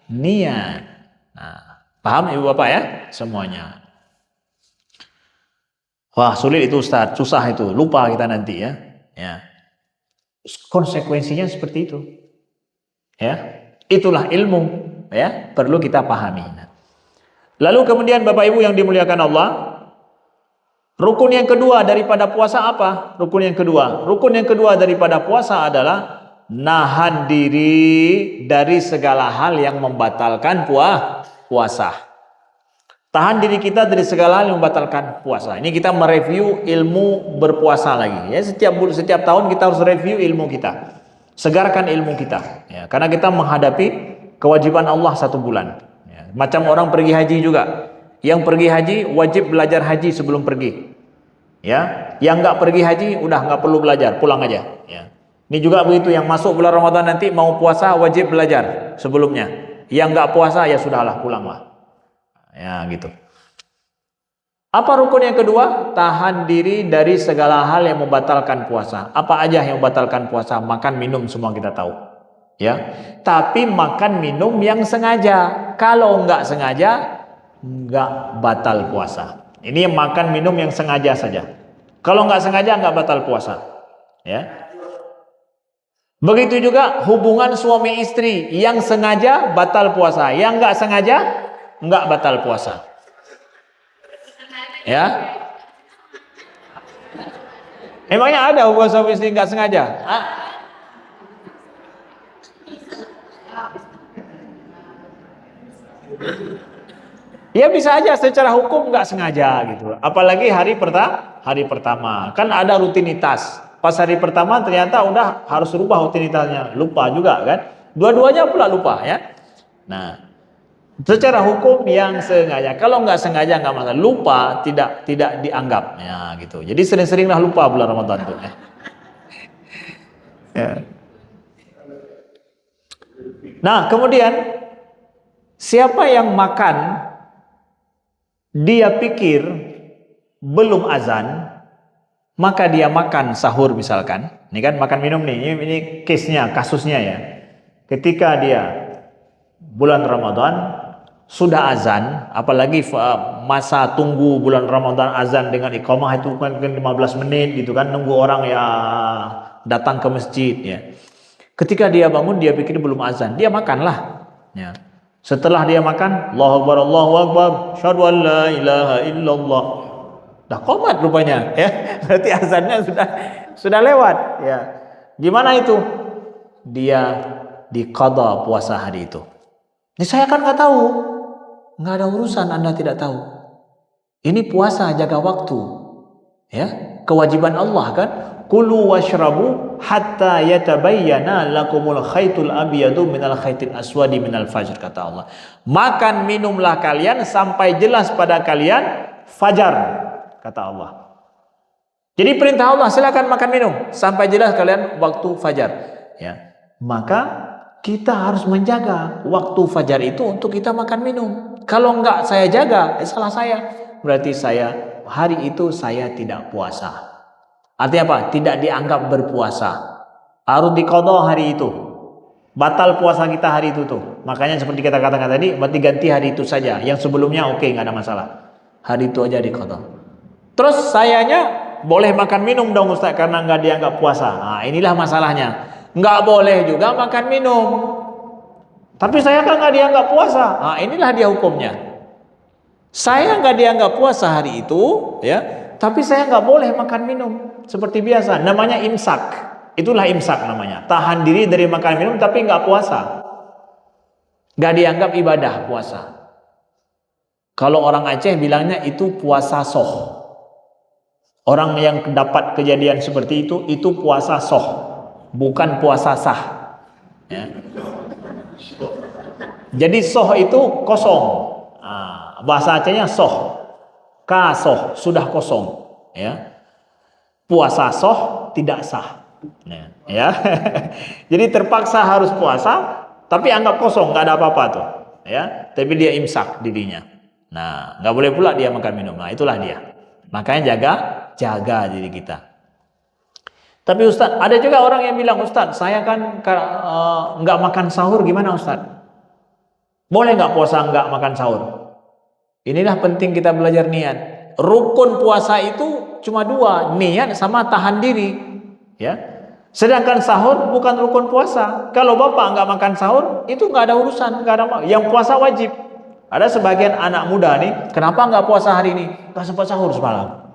niat. Nah, paham ibu bapak ya semuanya? Wah, sulit itu Ustaz, susah itu, lupa kita nanti ya. Ya. Konsekuensinya seperti itu. Ya. Itulah ilmu ya, perlu kita pahami. Lalu kemudian Bapak Ibu yang dimuliakan Allah, rukun yang kedua daripada puasa apa? Rukun yang kedua daripada puasa adalah nahan diri dari segala hal yang membatalkan puasa. Tahan diri kita dari segala hal yang membatalkan puasa. Ini kita mereview ilmu berpuasa lagi. Ya, setiap tahun kita harus review ilmu kita, segarkan ilmu kita. Ya, karena kita menghadapi kewajiban Allah 1 bulan. Ya, macam orang pergi haji juga. Yang pergi haji wajib belajar haji sebelum pergi. Ya, yang nggak pergi haji udah nggak perlu belajar, pulang aja. Ya. Ini juga begitu, yang masuk bulan Ramadan nanti mau puasa wajib belajar sebelumnya. Yang nggak puasa ya sudahlah, pulanglah. Ya gitu. Apa rukun yang kedua? Tahan diri dari segala hal yang membatalkan puasa. Apa aja yang membatalkan puasa? Makan, minum, semua kita tahu. Ya. Tapi makan, minum yang sengaja. Kalau nggak sengaja, nggak batal puasa. Ini yang makan, minum yang sengaja saja. Kalau nggak sengaja, nggak batal puasa. Ya. Begitu juga hubungan suami istri, yang sengaja batal puasa, yang nggak sengaja nggak batal puasa. Ya, emangnya ada hubungan suami istri nggak sengaja? Ya bisa aja secara hukum nggak sengaja gitu. Apalagi hari pertama kan ada rutinitas. Pas hari pertama ternyata udah harus rubah rutinitasnya, lupa juga kan? Dua-duanya pula lupa ya. Nah, secara hukum yang sengaja, kalau nggak sengaja nggak masalah. Lupa tidak dianggap ya gitu. Jadi sering-seringlah lupa bulan Ramadan tuh. Ya. Nah kemudian siapa yang makan dia pikir belum azan, maka dia makan sahur misalkan. Ini kan makan minum nih, ini case-nya, kasusnya ya. Ketika dia bulan Ramadan sudah azan, apalagi masa tunggu bulan Ramadan azan dengan iqamah itu kan 15 menit gitu kan, nunggu orang ya datang ke masjid ya. Ketika dia bangun dia pikir belum azan, dia makanlah ya. Setelah dia makan, Allahu Akbar, syahadu an la ilaha illallah. Dah qomat rupanya ya. Berarti azannya sudah lewat ya. Gimana itu? Dia diqadha puasa hari itu. Ini saya kan nggak tahu. Nggak ada urusan Anda tidak tahu. Ini puasa jaga waktu. Ya, kewajiban Allah kan? Kulu washrabu hatta yatabayyana lakumul khaitul abyadu minal khaitil aswadi minal fajr, kata Allah. Makan minumlah kalian sampai jelas pada kalian fajar, kata Allah. Jadi perintah Allah, silakan makan minum sampai jelas kalian waktu fajar. Ya, maka kita harus menjaga waktu fajar itu untuk kita makan minum. Kalau enggak saya jaga, salah saya. Berarti hari itu saya tidak puasa. Artinya apa? Tidak dianggap berpuasa. Harus diqadha hari itu. batal puasa kita hari itu tuh. Makanya seperti kita katakan tadi, berarti ganti hari itu saja. Yang sebelumnya oke, nggak ada masalah. Hari itu aja diqadha. Terus sayanya boleh makan minum dong Ustaz karena nggak dianggap puasa. Nah, inilah masalahnya. Nggak boleh juga makan minum. Tapi saya kan nggak dianggap puasa. Nah, inilah dia hukumnya. Saya nggak dianggap puasa hari itu, ya. Tapi saya nggak boleh makan minum seperti biasa. Namanya imsak. Itulah imsak namanya. Tahan diri dari makan minum tapi nggak puasa. Nggak dianggap ibadah puasa. Kalau orang Aceh bilangnya itu puasa soh. Orang yang dapat kejadian seperti itu puasa soh, bukan puasa sah. Ya. Jadi soh itu kosong. Nah, bahasa Acehnya soh, kasoh sudah kosong. Ya. Puasa soh tidak sah. Ya. Jadi terpaksa harus puasa, tapi anggap kosong, nggak ada apa-apa tuh. Ya. Tapi dia imsak dirinya. Nah, nggak boleh pula dia makan minum. Nah, itulah dia. Makanya jaga diri kita. Tapi Ustaz, ada juga orang yang bilang, Ustaz, saya kan nggak makan sahur, gimana Ustaz? Boleh nggak puasa nggak makan sahur? Inilah penting kita belajar niat. Rukun puasa itu cuma dua, niat sama tahan diri. Ya. Sedangkan sahur bukan rukun puasa. Kalau bapak nggak makan sahur, itu nggak ada urusan, nggak ada. Yang puasa wajib. Ada sebagian anak muda nih, kenapa nggak puasa hari ini? Nggak sempat sahur semalam.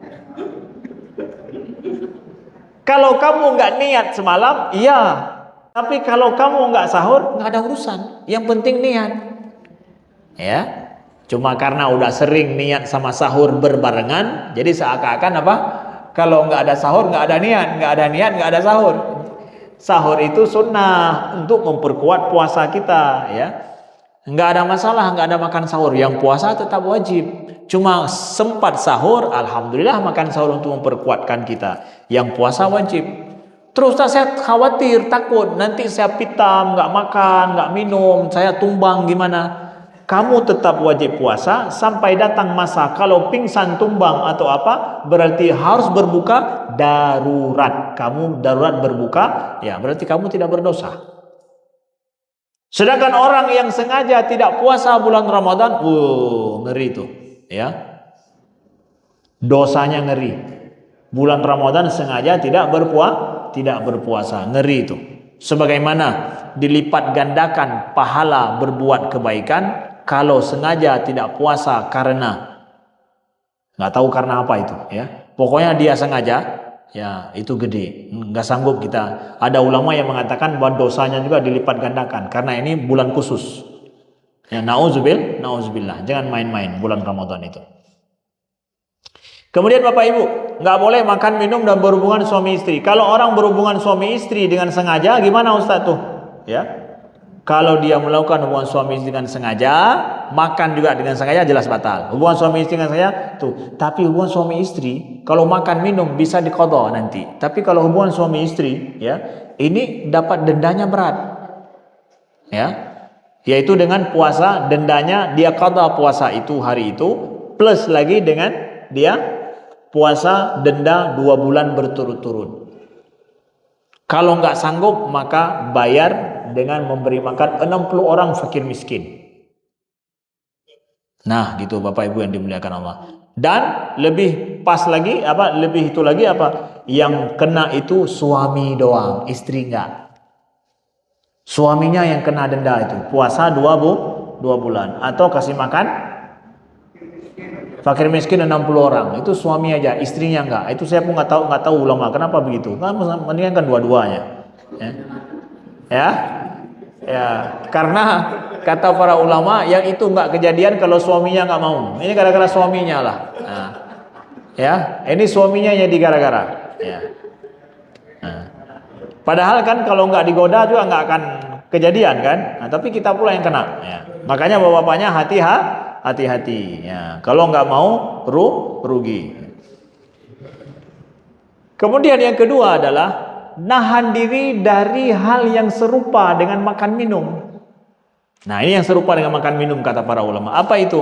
Kalau kamu nggak niat semalam, iya. Tapi kalau kamu nggak sahur, nggak ada urusan. Yang penting niat. Ya. Cuma karena udah sering niat sama sahur berbarengan, jadi seakan-akan apa? Kalau nggak ada sahur, nggak ada niat, nggak ada niat, nggak ada sahur. Sahur itu sunnah untuk memperkuat puasa kita, ya. Nggak ada masalah, nggak ada makan sahur. Yang puasa tetap wajib. Cuma sempat sahur, alhamdulillah makan sahur untuk memperkuatkan kita. Yang puasa wajib. Terus saya khawatir, takut nanti saya pitam, nggak makan, nggak minum, saya tumbang gimana? Kamu tetap wajib puasa sampai datang masa kalau pingsan, tumbang atau apa, berarti harus berbuka darurat. Kamu darurat berbuka, ya berarti kamu tidak berdosa. Sedangkan orang yang sengaja tidak puasa bulan Ramadan, ngeri itu, ya. Dosanya ngeri. Bulan Ramadan sengaja tidak berpuasa, ngeri itu. Sebagaimana dilipat gandakan pahala berbuat kebaikan kalau sengaja tidak puasa karena nggak tahu karena apa itu, ya. Pokoknya dia sengaja, ya itu gede, nggak sanggup kita. Ada ulama yang mengatakan bahwa dosanya juga dilipat gandakan karena ini bulan khusus. Ya, nauzubillah, jangan main-main bulan Ramadan itu. Kemudian Bapak Ibu, nggak boleh makan, minum dan berhubungan suami istri. Kalau orang berhubungan suami istri dengan sengaja, gimana Ustaz tuh? Ya, kalau dia melakukan hubungan suami istri dengan sengaja, makan juga dengan sengaja, jelas batal. Hubungan suami istri dengan sengaja tuh. Tapi hubungan suami istri, kalau makan minum bisa diqadha nanti. Tapi kalau hubungan suami istri, ya, ini dapat dendanya berat. Ya. Yaitu dengan puasa, dendanya dia qadha puasa itu hari itu, plus lagi dengan dia puasa denda 2 bulan berturut-turut. Kalau nggak sanggup, maka bayar dengan memberi makan 60 orang fakir miskin. Nah, gitu Bapak Ibu yang dimuliakan Allah. Dan lebih pas lagi apa? Lebih itu lagi apa? Yang kena itu suami doang, istri enggak. Suaminya yang kena denda itu. Puasa 2 bulan atau kasih makan fakir miskin 60 orang. Itu suami aja, istrinya enggak. Itu saya pun nggak tahu ulama kenapa begitu. Kan mendingan kan dua-duanya. Ya, karena kata para ulama yang itu nggak kejadian kalau suaminya nggak mau. Ini gara-gara suaminya lah. Nah, ya, ini suaminya yang digara-gara. Ya. Nah. Padahal kan kalau nggak digoda juga nggak akan kejadian kan. Nah, tapi kita pula yang kena. Ya. Makanya bapak-bapaknya hati-hati. Ya. Kalau nggak mau rugi. Kemudian yang kedua adalah nahan diri dari hal yang serupa dengan makan minum. Nah, ini yang serupa dengan makan minum kata para ulama. Apa itu?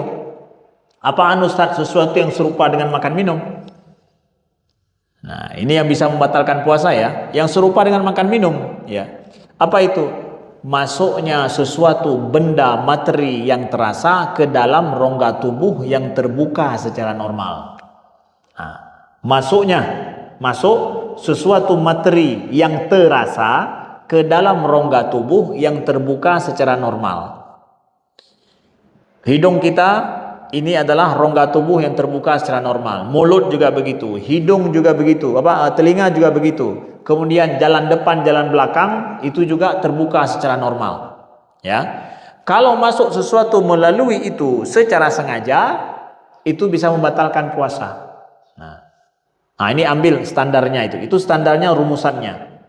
Apaan Ustaz sesuatu yang serupa dengan makan minum? Nah, ini yang bisa membatalkan puasa ya. Yang serupa dengan makan minum, ya. Apa itu? masuknya sesuatu benda materi yang terasa ke dalam rongga tubuh yang terbuka secara normal. Nah, masuk sesuatu materi yang terasa ke dalam rongga tubuh yang terbuka secara normal. Hidung kita ini adalah rongga tubuh yang terbuka secara normal. Mulut juga begitu, hidung juga begitu, telinga juga begitu. Kemudian jalan depan, jalan belakang itu juga terbuka secara normal. Ya. Kalau masuk sesuatu melalui itu secara sengaja, itu bisa membatalkan puasa. Nah, ini ambil standarnya itu. Itu standarnya, rumusannya.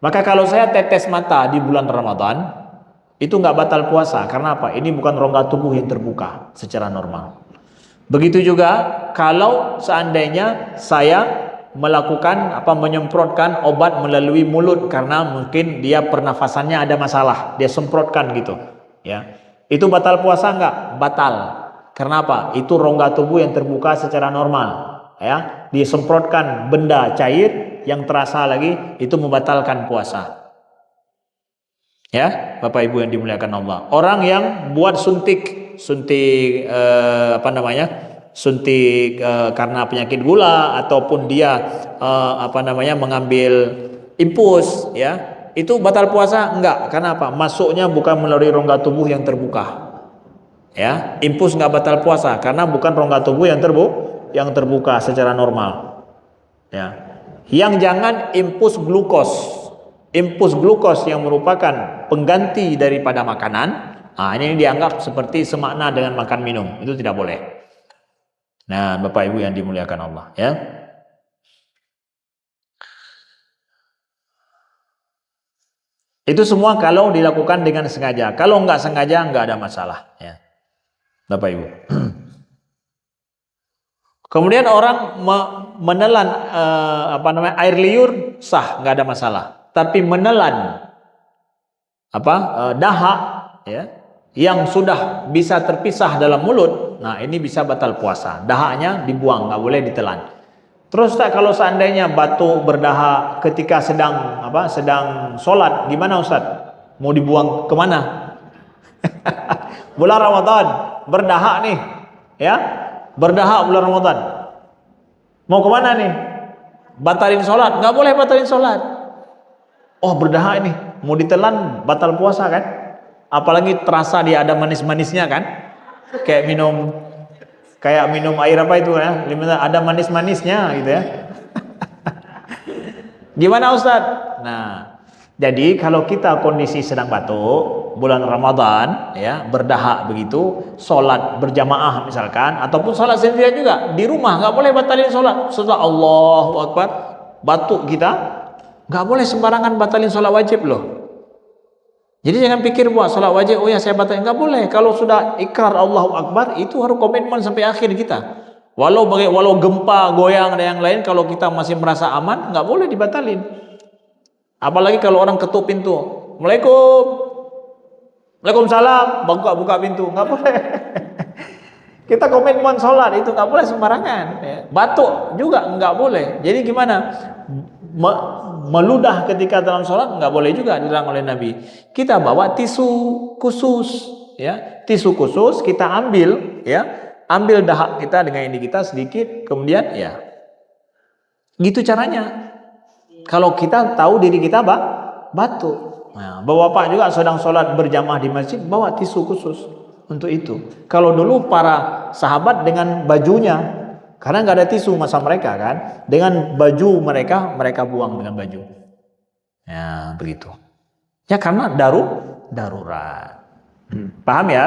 Maka kalau saya tetes mata di bulan Ramadan, itu nggak batal puasa. Karena apa? Ini bukan rongga tubuh yang terbuka secara normal. Begitu juga kalau seandainya saya menyemprotkan obat melalui mulut karena mungkin dia pernafasannya ada masalah, dia semprotkan gitu, ya. Itu batal puasa enggak? Batal. Karena apa? Itu rongga tubuh yang terbuka secara normal, ya. Disemprotkan benda cair yang terasa lagi, itu membatalkan puasa. Ya, Bapak Ibu yang dimuliakan Allah. Orang yang buat suntik karena penyakit gula ataupun dia mengambil infus, ya, itu batal puasa enggak? Karena apa? Masuknya bukan melalui rongga tubuh yang terbuka, ya. Infus enggak batal puasa karena bukan rongga tubuh yang terbuka secara normal, ya. Yang jangan infus glukos yang merupakan pengganti daripada makanan. Nah, ini dianggap seperti semakna dengan makan minum, itu tidak boleh. Nah, Bapak Ibu yang dimuliakan Allah, ya. Itu semua kalau dilakukan dengan sengaja. Kalau nggak sengaja nggak ada masalah, ya. Bapak Ibu. Kemudian orang menelan air liur sah, nggak ada masalah. Tapi menelan dahak, ya, yang sudah bisa terpisah dalam mulut, nah ini bisa batal puasa. Dahaknya dibuang, nggak boleh ditelan. Terus kalau seandainya batuk berdahak ketika sedang sholat, gimana Ustaz? Mau dibuang kemana? Bulan Ramadan berdahak nih, ya, berdahak bulan Ramadan. Mau kemana nih? Batalin sholat? Nggak boleh batalin sholat. Oh, berdahak ini, mau ditelan batal puasa kan? Apalagi terasa dia ada manis-manisnya kan? Kayak minum air ada manis-manisnya gitu, ya. Gimana Ustaz? Nah, jadi kalau kita kondisi sedang batuk bulan Ramadan, ya, berdahak begitu, sholat berjamaah misalkan, ataupun sholat sendirian juga di rumah, nggak boleh batalin sholat. Setelah Allahu Akbar batuk kita, nggak boleh sembarangan batalin sholat wajib loh. Jadi jangan pikir buat sholat wajib, oh ya saya batalin, nggak boleh. Kalau sudah ikrar Allahu Akbar, itu harus komitmen sampai akhir kita. Walau gempa, goyang dan yang lain, kalau kita masih merasa aman, nggak boleh dibatalin. Apalagi kalau orang ketuk pintu, Waalaikumsalam, buka pintu, nggak boleh. Kita komitmen sholat itu nggak boleh sembarangan, ya. Batuk juga nggak boleh. Jadi gimana? Meludah ketika dalam sholat nggak boleh juga, dilarang oleh Nabi. Kita bawa tisu khusus, ya, tisu khusus kita ambil, ya, ambil dahak kita dengan ini kita sedikit, kemudian, ya, gitu caranya. Kalau kita tahu diri kita batuk, nah, bapak juga sedang sholat berjamaah di masjid, bawa tisu khusus untuk itu. Kalau dulu para sahabat dengan bajunya, karena nggak ada tisu masa mereka kan, dengan baju mereka buang dengan baju. Ya begitu. Ya karena darurat. Paham ya?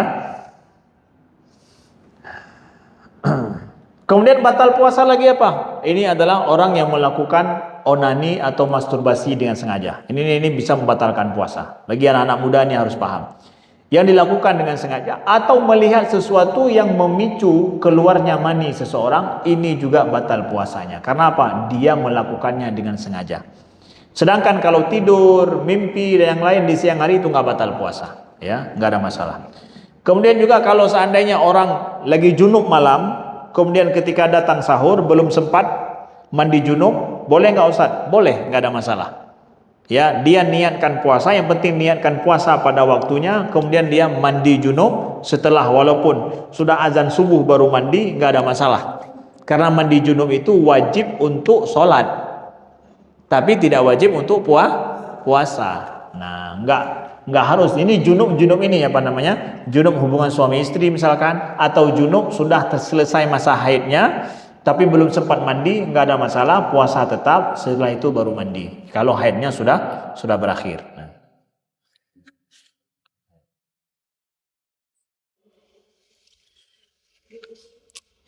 Kemudian batal puasa lagi apa? Ini adalah orang yang melakukan onani atau masturbasi dengan sengaja. Ini bisa membatalkan puasa. Bagi anak-anak muda ini harus paham. Yang dilakukan dengan sengaja atau melihat sesuatu yang memicu keluarnya mani seseorang, ini juga batal puasanya. Karena apa? Dia melakukannya dengan sengaja. Sedangkan kalau tidur, mimpi dan yang lain di siang hari itu nggak batal puasa, ya, nggak ada masalah. Kemudian juga kalau seandainya orang lagi junub malam, kemudian ketika datang sahur belum sempat mandi junub, boleh nggak Ustaz? Boleh, nggak ada masalah. Ya, dia niatkan puasa, yang penting niatkan puasa pada waktunya, kemudian dia mandi junub setelah, walaupun sudah azan subuh baru mandi, nggak ada masalah. Karena mandi junub itu wajib untuk sholat, tapi tidak wajib untuk puasa. Nah, nggak harus. Ini junub ini apa namanya? Junub hubungan suami istri misalkan, atau junub sudah selesai masa haidnya, tapi belum sempat mandi, nggak ada masalah, puasa tetap, setelah itu baru mandi. Kalau haidnya sudah berakhir. Nah.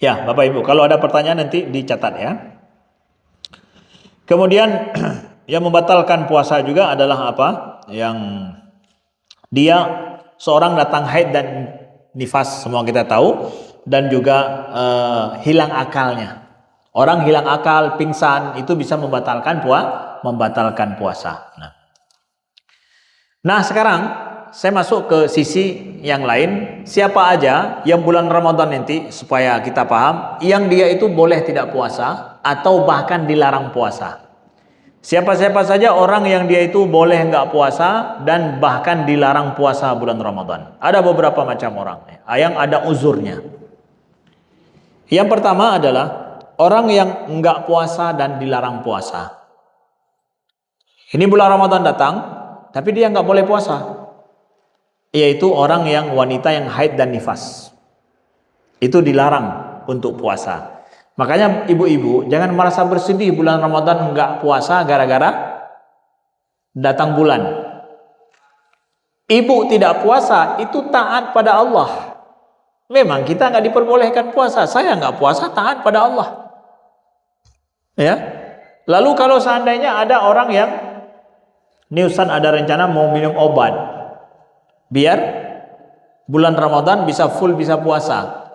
Ya, Bapak Ibu, kalau ada pertanyaan nanti dicatat ya. Kemudian yang membatalkan puasa juga adalah apa? Yang dia seorang datang haid dan nifas, semua kita tahu, dan juga hilang akalnya. Orang hilang akal, pingsan, itu bisa membatalkan puasa. Nah, sekarang saya masuk ke sisi yang lain. Siapa aja yang bulan Ramadan nanti, supaya kita paham, yang dia itu boleh tidak puasa atau bahkan dilarang puasa. Siapa-siapa saja orang yang dia itu boleh nggak puasa dan bahkan dilarang puasa bulan Ramadan. Ada beberapa macam orang yang ada uzurnya. Yang pertama adalah orang yang nggak puasa dan dilarang puasa. Ini bulan Ramadan datang, tapi dia nggak boleh puasa. Yaitu orang yang wanita yang haid dan nifas. Itu dilarang untuk puasa. Makanya ibu-ibu jangan merasa bersedih bulan Ramadan nggak puasa gara-gara datang bulan. Ibu tidak puasa itu taat pada Allah. Memang kita nggak diperbolehkan puasa. Saya nggak puasa, taat pada Allah. Ya. Lalu kalau seandainya ada orang yang ini Ustaz ada rencana mau minum obat biar bulan Ramadan bisa full bisa puasa.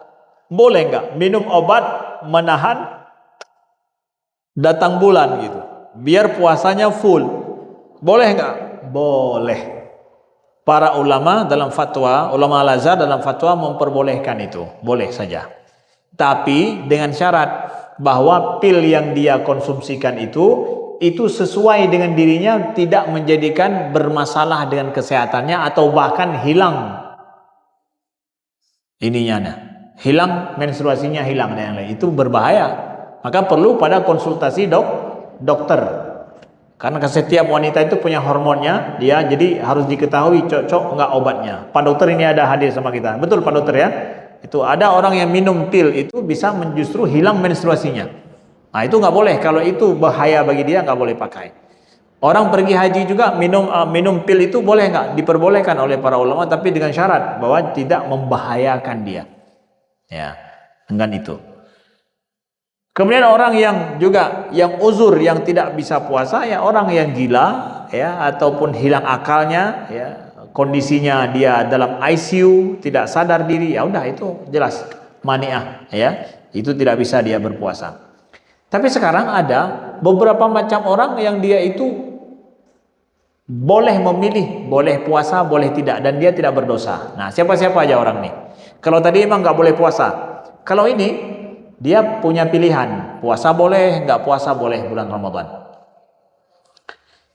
Boleh nggak minum obat menahan datang bulan gitu, biar puasanya full? Boleh nggak? Boleh. Para ulama dalam fatwa, ulama Al-Azhar dalam fatwa memperbolehkan itu, boleh saja. Tapi dengan syarat bahwa pil yang dia konsumsikan itu sesuai dengan dirinya, tidak menjadikan bermasalah dengan kesehatannya atau bahkan hilang hilang menstruasinya, hilang dan yang lain, itu berbahaya. Maka perlu pada konsultasi dokter. Karena setiap wanita itu punya hormonnya dia, jadi harus diketahui cocok nggak obatnya. Pak dokter ini ada hadir sama kita. Betul Pak dokter ya? Itu ada orang yang minum pil itu bisa justru hilang menstruasinya. Nah, itu nggak boleh. Kalau itu bahaya bagi dia, nggak boleh pakai. Orang pergi haji juga minum pil itu boleh nggak? Diperbolehkan oleh para ulama, tapi dengan syarat bahwa tidak membahayakan dia. Ya, dengan itu. Kemudian orang yang juga yang uzur, yang tidak bisa puasa, ya orang yang gila ya, ataupun hilang akalnya ya, kondisinya dia dalam ICU, tidak sadar diri, ya udah itu jelas mani'ah ya, itu tidak bisa dia berpuasa. Tapi sekarang ada beberapa macam orang yang dia itu boleh memilih, boleh puasa, boleh tidak, dan dia tidak berdosa. Nah, siapa-siapa aja orang nih? Kalau tadi emang nggak boleh puasa, kalau ini dia punya pilihan, puasa boleh, nggak puasa boleh bulan Ramadan.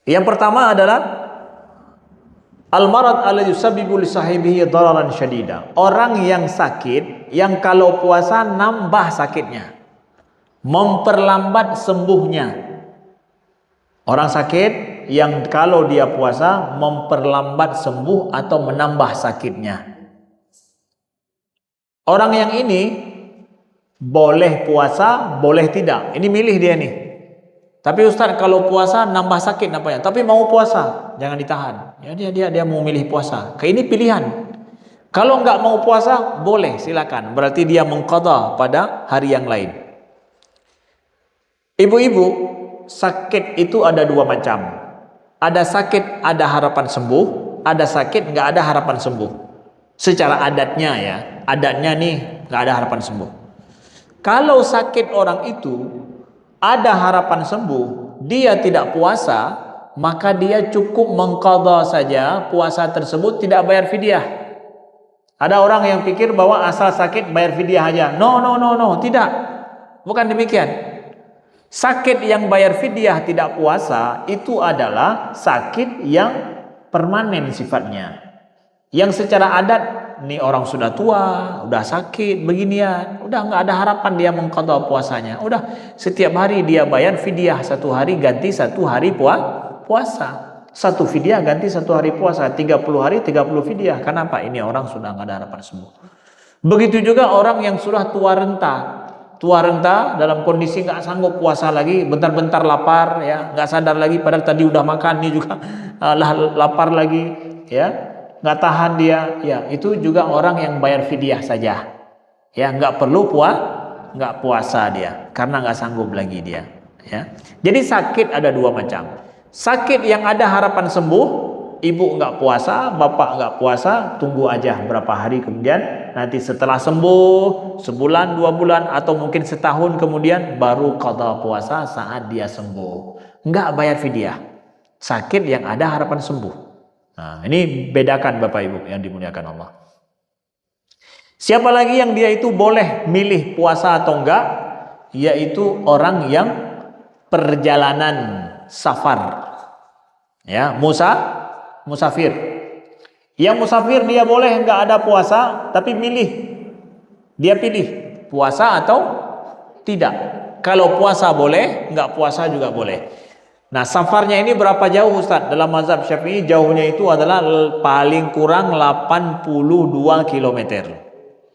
Yang pertama adalah al-marad alladhi yusabbibu li sahibihi dararan syadida. Orang yang sakit, yang kalau puasa nambah sakitnya, memperlambat sembuhnya. Orang sakit yang kalau dia puasa memperlambat sembuh atau menambah sakitnya. Orang yang ini boleh puasa, boleh tidak. Ini milih dia nih. Tapi Ustaz kalau puasa nambah sakit nampaknya. Tapi mau puasa, jangan ditahan. Ya dia mau milih puasa. Kayak ini pilihan. Kalau nggak mau puasa, boleh silakan. Berarti dia mengqadha pada hari yang lain. Ibu-ibu, sakit itu ada dua macam. Ada sakit ada harapan sembuh, ada sakit nggak ada harapan sembuh. Secara adatnya ya, adatnya nih nggak ada harapan sembuh. Kalau sakit orang itu ada harapan sembuh, dia tidak puasa, maka dia cukup mengqadha saja puasa tersebut, tidak bayar fidyah. Ada orang yang pikir bahwa asal sakit bayar fidyah aja. No, tidak. Bukan demikian. Sakit yang bayar fidyah tidak puasa itu adalah sakit yang permanen sifatnya. Yang secara adat, nih orang sudah tua, udah sakit beginian, udah nggak ada harapan dia mengqadha puasanya. Udah setiap hari dia bayar fidyah, satu hari ganti satu hari puasa. Satu fidyah ganti satu hari puasa, 30 hari 30 fidyah. Kenapa? Ini orang sudah nggak ada harapan sembuh. Begitu juga orang yang sudah tua renta. Tua renta dalam kondisi nggak sanggup puasa lagi, bentar-bentar lapar, ya nggak sadar lagi padahal tadi udah makan, nih juga lapar lagi, ya nggak tahan dia, ya itu juga orang yang bayar fidyah saja, ya nggak perlu nggak puasa dia karena nggak sanggup lagi dia, ya. Jadi sakit ada dua macam. Sakit yang ada harapan sembuh, ibu nggak puasa, bapak nggak puasa, tunggu aja berapa hari kemudian, nanti setelah sembuh sebulan 2 bulan atau mungkin setahun kemudian baru qadha puasa saat dia sembuh, nggak bayar fidyah. Sakit yang ada harapan sembuh. Nah, ini bedakan Bapak Ibu yang dimuliakan Allah. Siapa lagi yang dia itu boleh milih puasa atau enggak? Yaitu orang yang perjalanan safar, ya, musafir. Yang musafir dia boleh enggak ada puasa, tapi dia pilih puasa atau tidak. Kalau puasa boleh, enggak puasa juga boleh. Nah, safarnya ini berapa jauh Ustaz? Dalam mazhab Syafi'i jauhnya itu adalah paling kurang 82 km.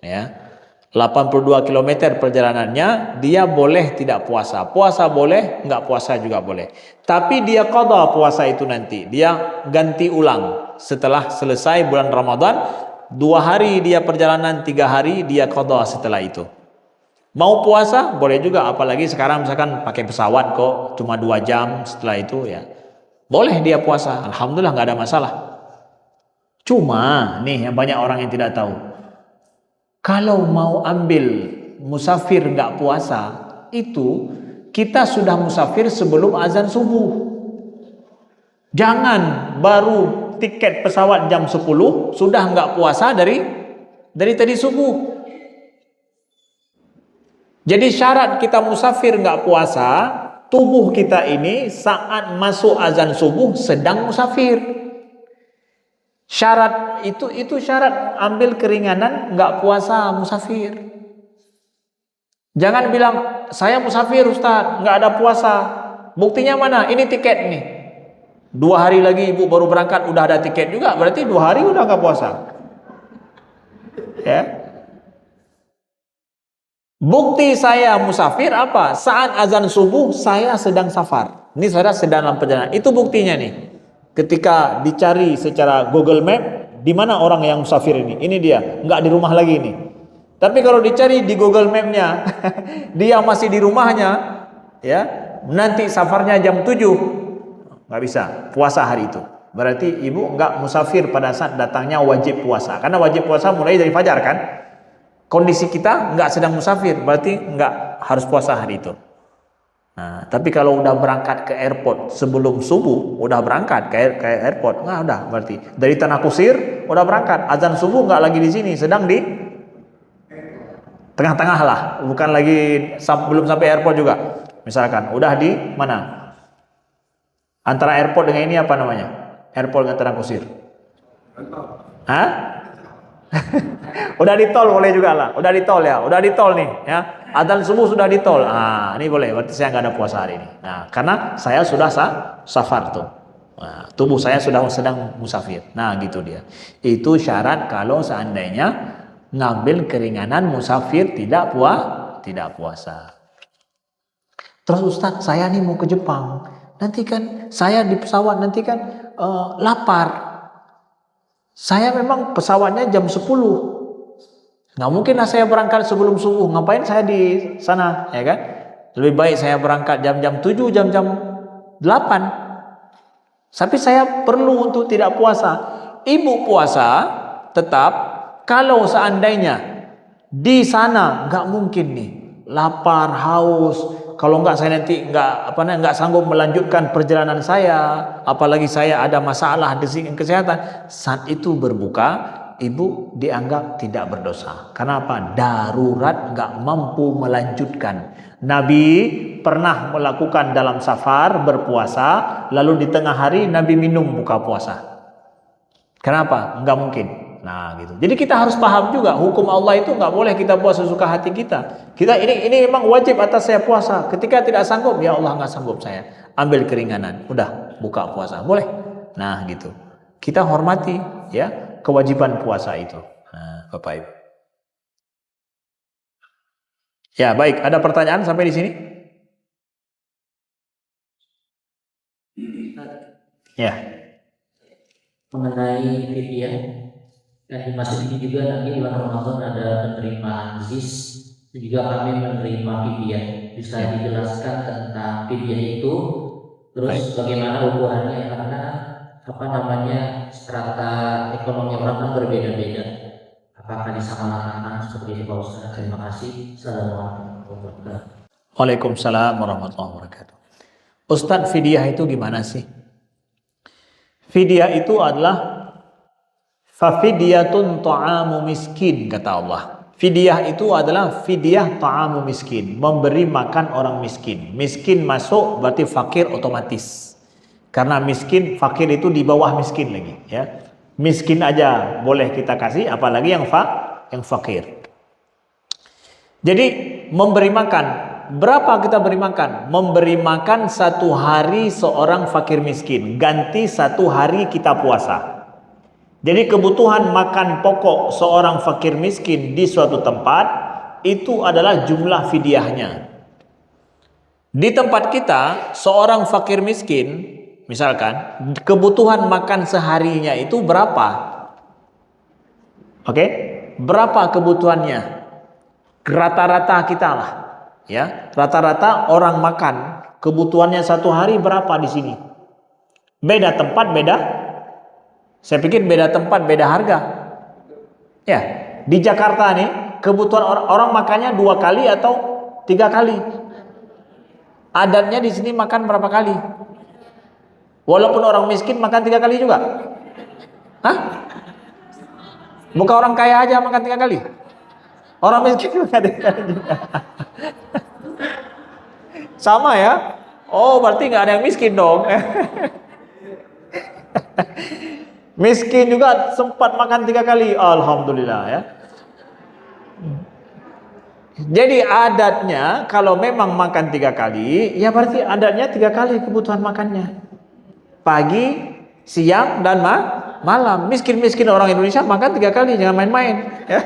Ya. 82 km perjalanannya, dia boleh tidak puasa. Puasa boleh, enggak puasa juga boleh. Tapi dia qadha puasa itu nanti. Dia ganti ulang. Setelah selesai bulan Ramadan, 2 hari dia perjalanan, 3 hari dia qadha setelah itu. Mau puasa boleh juga, apalagi sekarang misalkan pakai pesawat kok cuma 2 jam, setelah itu ya boleh dia puasa, alhamdulillah nggak ada masalah. Cuma nih yang banyak orang yang tidak tahu, kalau mau ambil musafir nggak puasa itu kita sudah musafir sebelum azan subuh. Jangan baru tiket pesawat jam 10 sudah nggak puasa dari tadi subuh. Jadi syarat kita musafir nggak puasa, tubuh kita ini saat masuk azan subuh sedang musafir. Syarat itu syarat ambil keringanan nggak puasa musafir. Jangan bilang saya musafir Ustaz, nggak ada puasa. Buktinya mana? Ini tiket nih. 2 hari lagi ibu baru berangkat udah ada tiket juga, berarti 2 hari udah nggak puasa. Ya. Bukti saya musafir apa? Saat azan subuh saya sedang safar. Ini saya sedang dalam perjalanan. Itu buktinya nih. Ketika dicari secara Google Map, di mana orang yang musafir ini? Ini dia, nggak di rumah lagi nih. Tapi kalau dicari di Google Map-nya, dia masih di rumahnya, ya. Nanti safarnya jam 7, nggak bisa puasa hari itu. Berarti ibu nggak musafir pada saat datangnya wajib puasa. Karena wajib puasa mulai dari fajar kan? Kondisi kita nggak sedang musafir, berarti nggak harus puasa hari itu. Nah, tapi kalau udah berangkat ke airport sebelum subuh, udah berangkat ke airport, nggak udah berarti dari Tanah Kusir udah berangkat, azan subuh nggak lagi di sini, sedang di tengah-tengah lah, bukan lagi belum sampai airport juga. Misalkan udah di mana? Antara airport dengan ini apa namanya? Airport dengan Tanah Kusir. Hah? Udah di tol boleh juga lah, udah di tol ya, udah di tol nih ya, adzan subuh sudah di tol, ini boleh, berarti saya nggak ada puasa hari ini. Nah, karena saya sudah safar tuh, nah, tubuh saya sudah sedang musafir. Nah, gitu dia. Itu syarat kalau seandainya ngambil keringanan musafir tidak puasa. Terus Ustadz, saya nih mau ke Jepang, nanti kan saya di pesawat nanti kan lapar. Saya memang pesawatnya jam 10. Nggak mungkin lah saya berangkat sebelum subuh. Ngapain saya di sana, ya kan? Lebih baik saya berangkat jam-jam 7, jam-jam 8. Tapi saya perlu untuk tidak puasa. Ibu puasa tetap kalau seandainya di sana nggak mungkin nih, lapar, haus. Kalau enggak saya nanti enggak sanggup melanjutkan perjalanan saya, apalagi saya ada masalah dari kesehatan. Saat itu berbuka, ibu dianggap tidak berdosa. Kenapa? Darurat, nggak mampu melanjutkan. Nabi pernah melakukan dalam safar berpuasa, lalu di tengah hari Nabi minum buka puasa. Kenapa? Nggak mungkin. Nah gitu. Jadi kita harus paham juga hukum Allah itu nggak boleh kita puasa sesuka hati kita. Ini memang wajib atas saya puasa. Ketika tidak sanggup, ya Allah nggak sanggup saya. Ambil keringanan, udah buka puasa, boleh. Nah gitu. Kita hormati ya kewajiban puasa itu. Nah, Bapak Ibu. Ya baik, ada pertanyaan sampai di sini? Ya. Mengenai fidyah, dan di masjid ini juga nanti bulan Ramadan ada penerimaan ZIS, juga kami menerima fidyah. Bisa dijelaskan tentang fidyah itu, terus bagaimana ukurannya, karena strata ekonomi orang kan berbeda-beda. Apakah disamaratakan seperti itu Pak Ustaz? Terima kasih. Assalamualaikum warahmatullahi wabarakatuh. Waalaikumsalam warahmatullahi wabarakatuh. Ustadz, fidyah itu gimana sih? Fidyah itu adalah fafidyatun ta'amu miskin, kata Allah. Fidyah itu adalah fidyah ta'amu miskin, memberi makan orang miskin. Miskin masuk berarti fakir otomatis. Karena miskin, fakir itu di bawah miskin lagi, ya. Miskin aja boleh kita kasih, apalagi yang fakir. Jadi memberi makan, berapa kita beri makan? Memberi makan 1 hari seorang fakir miskin, ganti 1 hari kita puasa. Jadi kebutuhan makan pokok seorang fakir miskin di suatu tempat itu adalah jumlah fidyahnya. Di tempat kita, seorang fakir miskin, misalkan kebutuhan makan seharinya itu berapa? Oke? Berapa kebutuhannya? Rata-rata kita lah, ya. Rata-rata orang makan kebutuhannya 1 hari berapa di sini? Beda tempat, beda. Saya pikir beda tempat, beda harga. Ya, di Jakarta nih kebutuhan orang makannya 2 kali atau 3 kali. Adatnya di sini makan berapa kali? Walaupun orang miskin makan 3 kali juga. Hah? Bukan orang kaya aja makan 3 kali. Orang miskin makan 3 kali juga. Sama ya? Oh, berarti nggak ada yang miskin dong. Miskin juga sempat makan 3 kali. Alhamdulillah ya. Jadi adatnya kalau memang makan 3 kali, ya berarti adatnya 3 kali kebutuhan makannya. Pagi, siang, dan malam. Miskin-miskin orang Indonesia makan 3 kali, jangan main-main ya.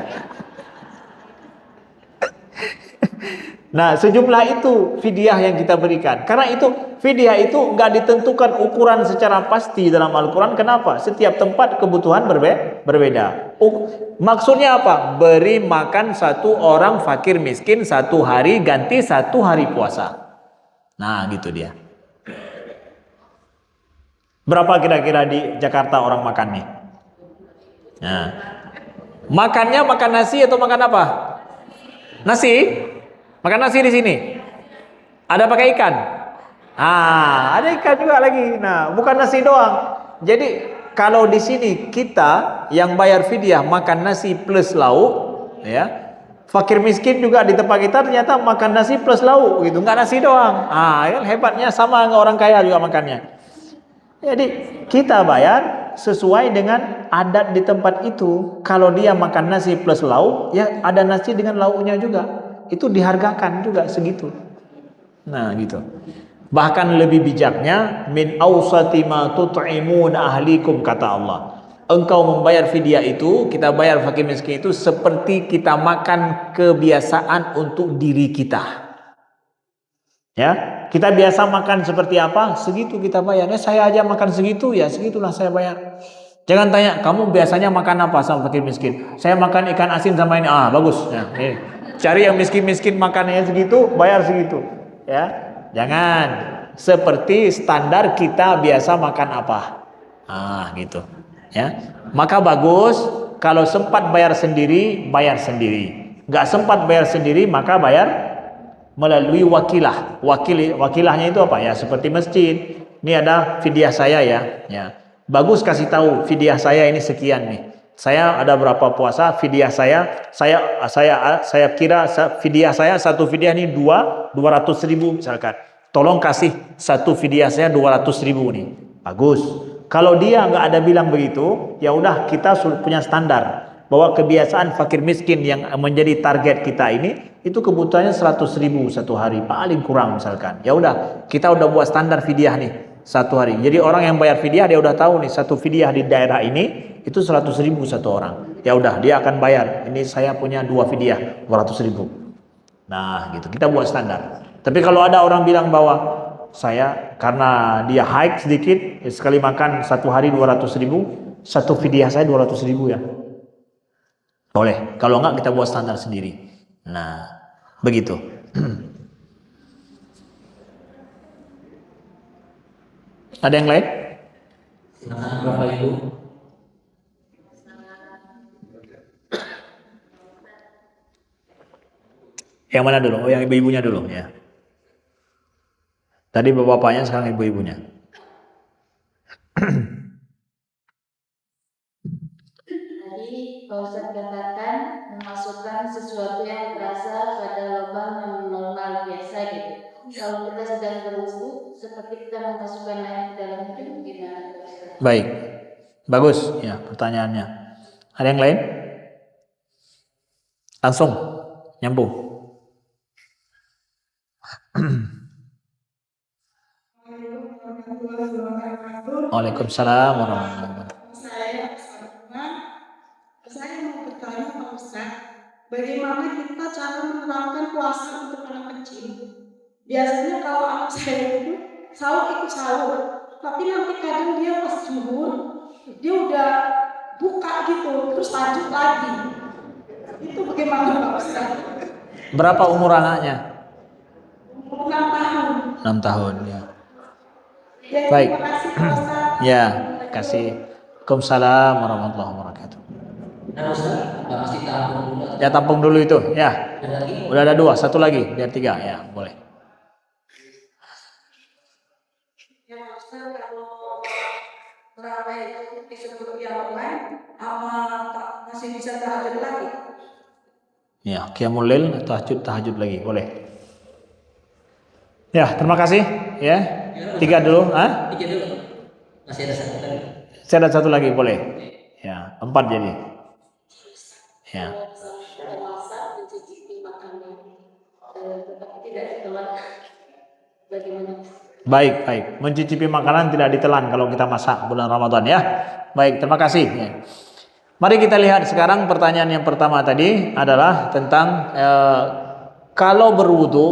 Nah, sejumlah itu fidyah yang kita berikan. Karena itu fidyah itu nggak ditentukan ukuran secara pasti dalam Al-Quran. Kenapa? Setiap tempat kebutuhan berbeda. Maksudnya apa? Beri makan 1 orang fakir miskin 1 hari ganti 1 hari puasa. Nah, gitu dia. Berapa kira-kira di Jakarta orang makan nih? Nah, makannya makan nasi atau makan apa? Nasi? Makan nasi di sini. Ada pakai ikan. Ada ikan juga lagi. Nah, bukan nasi doang. Jadi kalau di sini kita yang bayar fidyah makan nasi plus lauk, ya. Fakir miskin juga di tempat kita ternyata makan nasi plus lauk gitu, nggak nasi doang. Kan hebatnya sama dengan orang kaya juga makannya. Jadi kita bayar sesuai dengan adat di tempat itu. Kalau dia makan nasi plus lauk, ya ada nasi dengan lauknya juga. Itu dihargakan juga segitu. Nah gitu. Bahkan lebih bijaknya, min awsati ma tut'imun ahlikum, kata Allah. Engkau membayar fidyah itu, kita bayar fakir miskin itu seperti kita makan kebiasaan untuk diri kita. Ya, kita biasa makan seperti apa, segitu kita bayar. Saya aja makan segitu, ya segitulah saya bayar. Jangan tanya, kamu biasanya makan apa sama fakir miskin? Saya makan ikan asin sama ini. Bagus. Ya, ini. Cari yang miskin-miskin makannya segitu, bayar segitu. Ya, jangan seperti standar kita biasa makan apa. Gitu. Ya, maka bagus kalau sempat bayar sendiri, bayar sendiri. Nggak sempat bayar sendiri, maka bayar melalui wakilah. Wakilahnya itu apa ya? Seperti masjid. Ini ada fidyah saya ya. Bagus kasih tahu fidyah saya ini sekian nih. Saya ada berapa puasa, fidyah saya kira fidyah saya satu fidyah ini 200.000 misalkan. Tolong kasih satu fidyah saya 200.000 nih. Bagus. Kalau dia nggak ada bilang begitu, ya udah kita punya standar bahwa kebiasaan fakir miskin yang menjadi target kita ini itu kebutuhannya 100.000 satu hari paling kurang misalkan. Ya udah kita udah buat standar fidyah nih satu hari. Jadi orang yang bayar fidyah dia udah tahu nih satu fidyah di daerah ini itu 100.000 satu orang. Ya udah dia akan bayar. Ini saya punya 2 fidyah 200.000. Nah gitu kita buat standar. Tapi kalau ada orang bilang bahwa saya karena dia hike sedikit sekali makan satu hari 200.000, satu fidyah saya 200.000 ya. Boleh. Kalau enggak kita buat standar sendiri. Nah begitu. Ada yang lain? Silakan Bapak Ibu. Yang mana dulu? Oh yang ibu-ibunya dulu ya. Tadi bapak-bapaknya, sekarang ibu-ibunya. Tadi Pak Ustadz katakan memasukkan sesuatu yang terasa pada lubang yang normal biasa gitu. Kalau kita sedang berwudu, seperti kita memasukkan air ke dalam hidung, gimana? Baik, bagus ya pertanyaannya. Ada yang lain? Langsung nyambung. Waalaikumsalam warahmatullahi wabarakatuh. Saya mau bertanya Pak Ustadz, bagaimana kita cara menerapkan puasa untuk anak kecil? Biasanya kalau anak saya itu sahur ikut sahur, tapi nanti kadang dia pas zuhur dia udah buka gitu, terus lanjut lagi. Itu bagaimana Pak Ustadz? Berapa umur anaknya? Umur 6 tahun. 6 tahun ya. Ya, Baik. terima kasih Pak Ustadz. Ya, kasih. Waalaikumsalam warahmatullahi wabarakatuh. Nah Ustaz, masih tampung dulu. Ya tampung dulu itu ya. Ada lagi? Udah ada 2, satu lagi biar 3 ya boleh. Ya Pak Ustadz, kalau terawih itu disebut yang online, masih bisa tahajud lagi? Ya, qiyamul lail, tahajud lagi boleh. Ya, terima kasih ya. 3 dulu, ah? 3 dulu. Masih ada satu lagi. Saya ada satu lagi boleh. Ya, 4 jadi. Ya. Memasak, mencicipi makanan, tetapi tidak ditelan. Bagaimana? Baik. Mencicipi makanan tidak ditelan kalau kita masak bulan Ramadan ya. Baik, terima kasih. Ya. Mari kita lihat sekarang pertanyaan yang pertama tadi adalah tentang kalau berwudu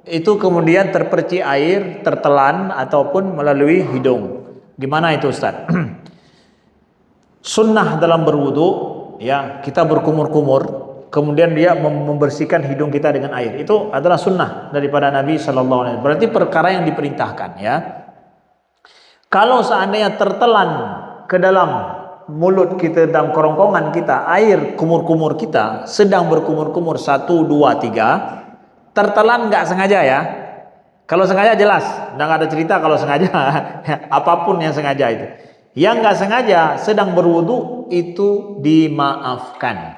itu kemudian terpercik air, tertelan ataupun melalui hidung. Gimana itu Ustaz? Sunnah dalam berwudu ya, kita berkumur-kumur kemudian dia membersihkan hidung kita dengan air. Itu adalah sunnah daripada Nabi sallallahu alaihi wasallam. Berarti perkara yang diperintahkan ya. Kalau seandainya tertelan ke dalam mulut kita, dalam kerongkongan kita, air kumur-kumur kita sedang berkumur-kumur 1, 2, 3, tertelan nggak sengaja ya. Kalau sengaja jelas, nggak ada cerita kalau sengaja, apapun yang sengaja itu. Yang nggak sengaja sedang berwudu itu dimaafkan.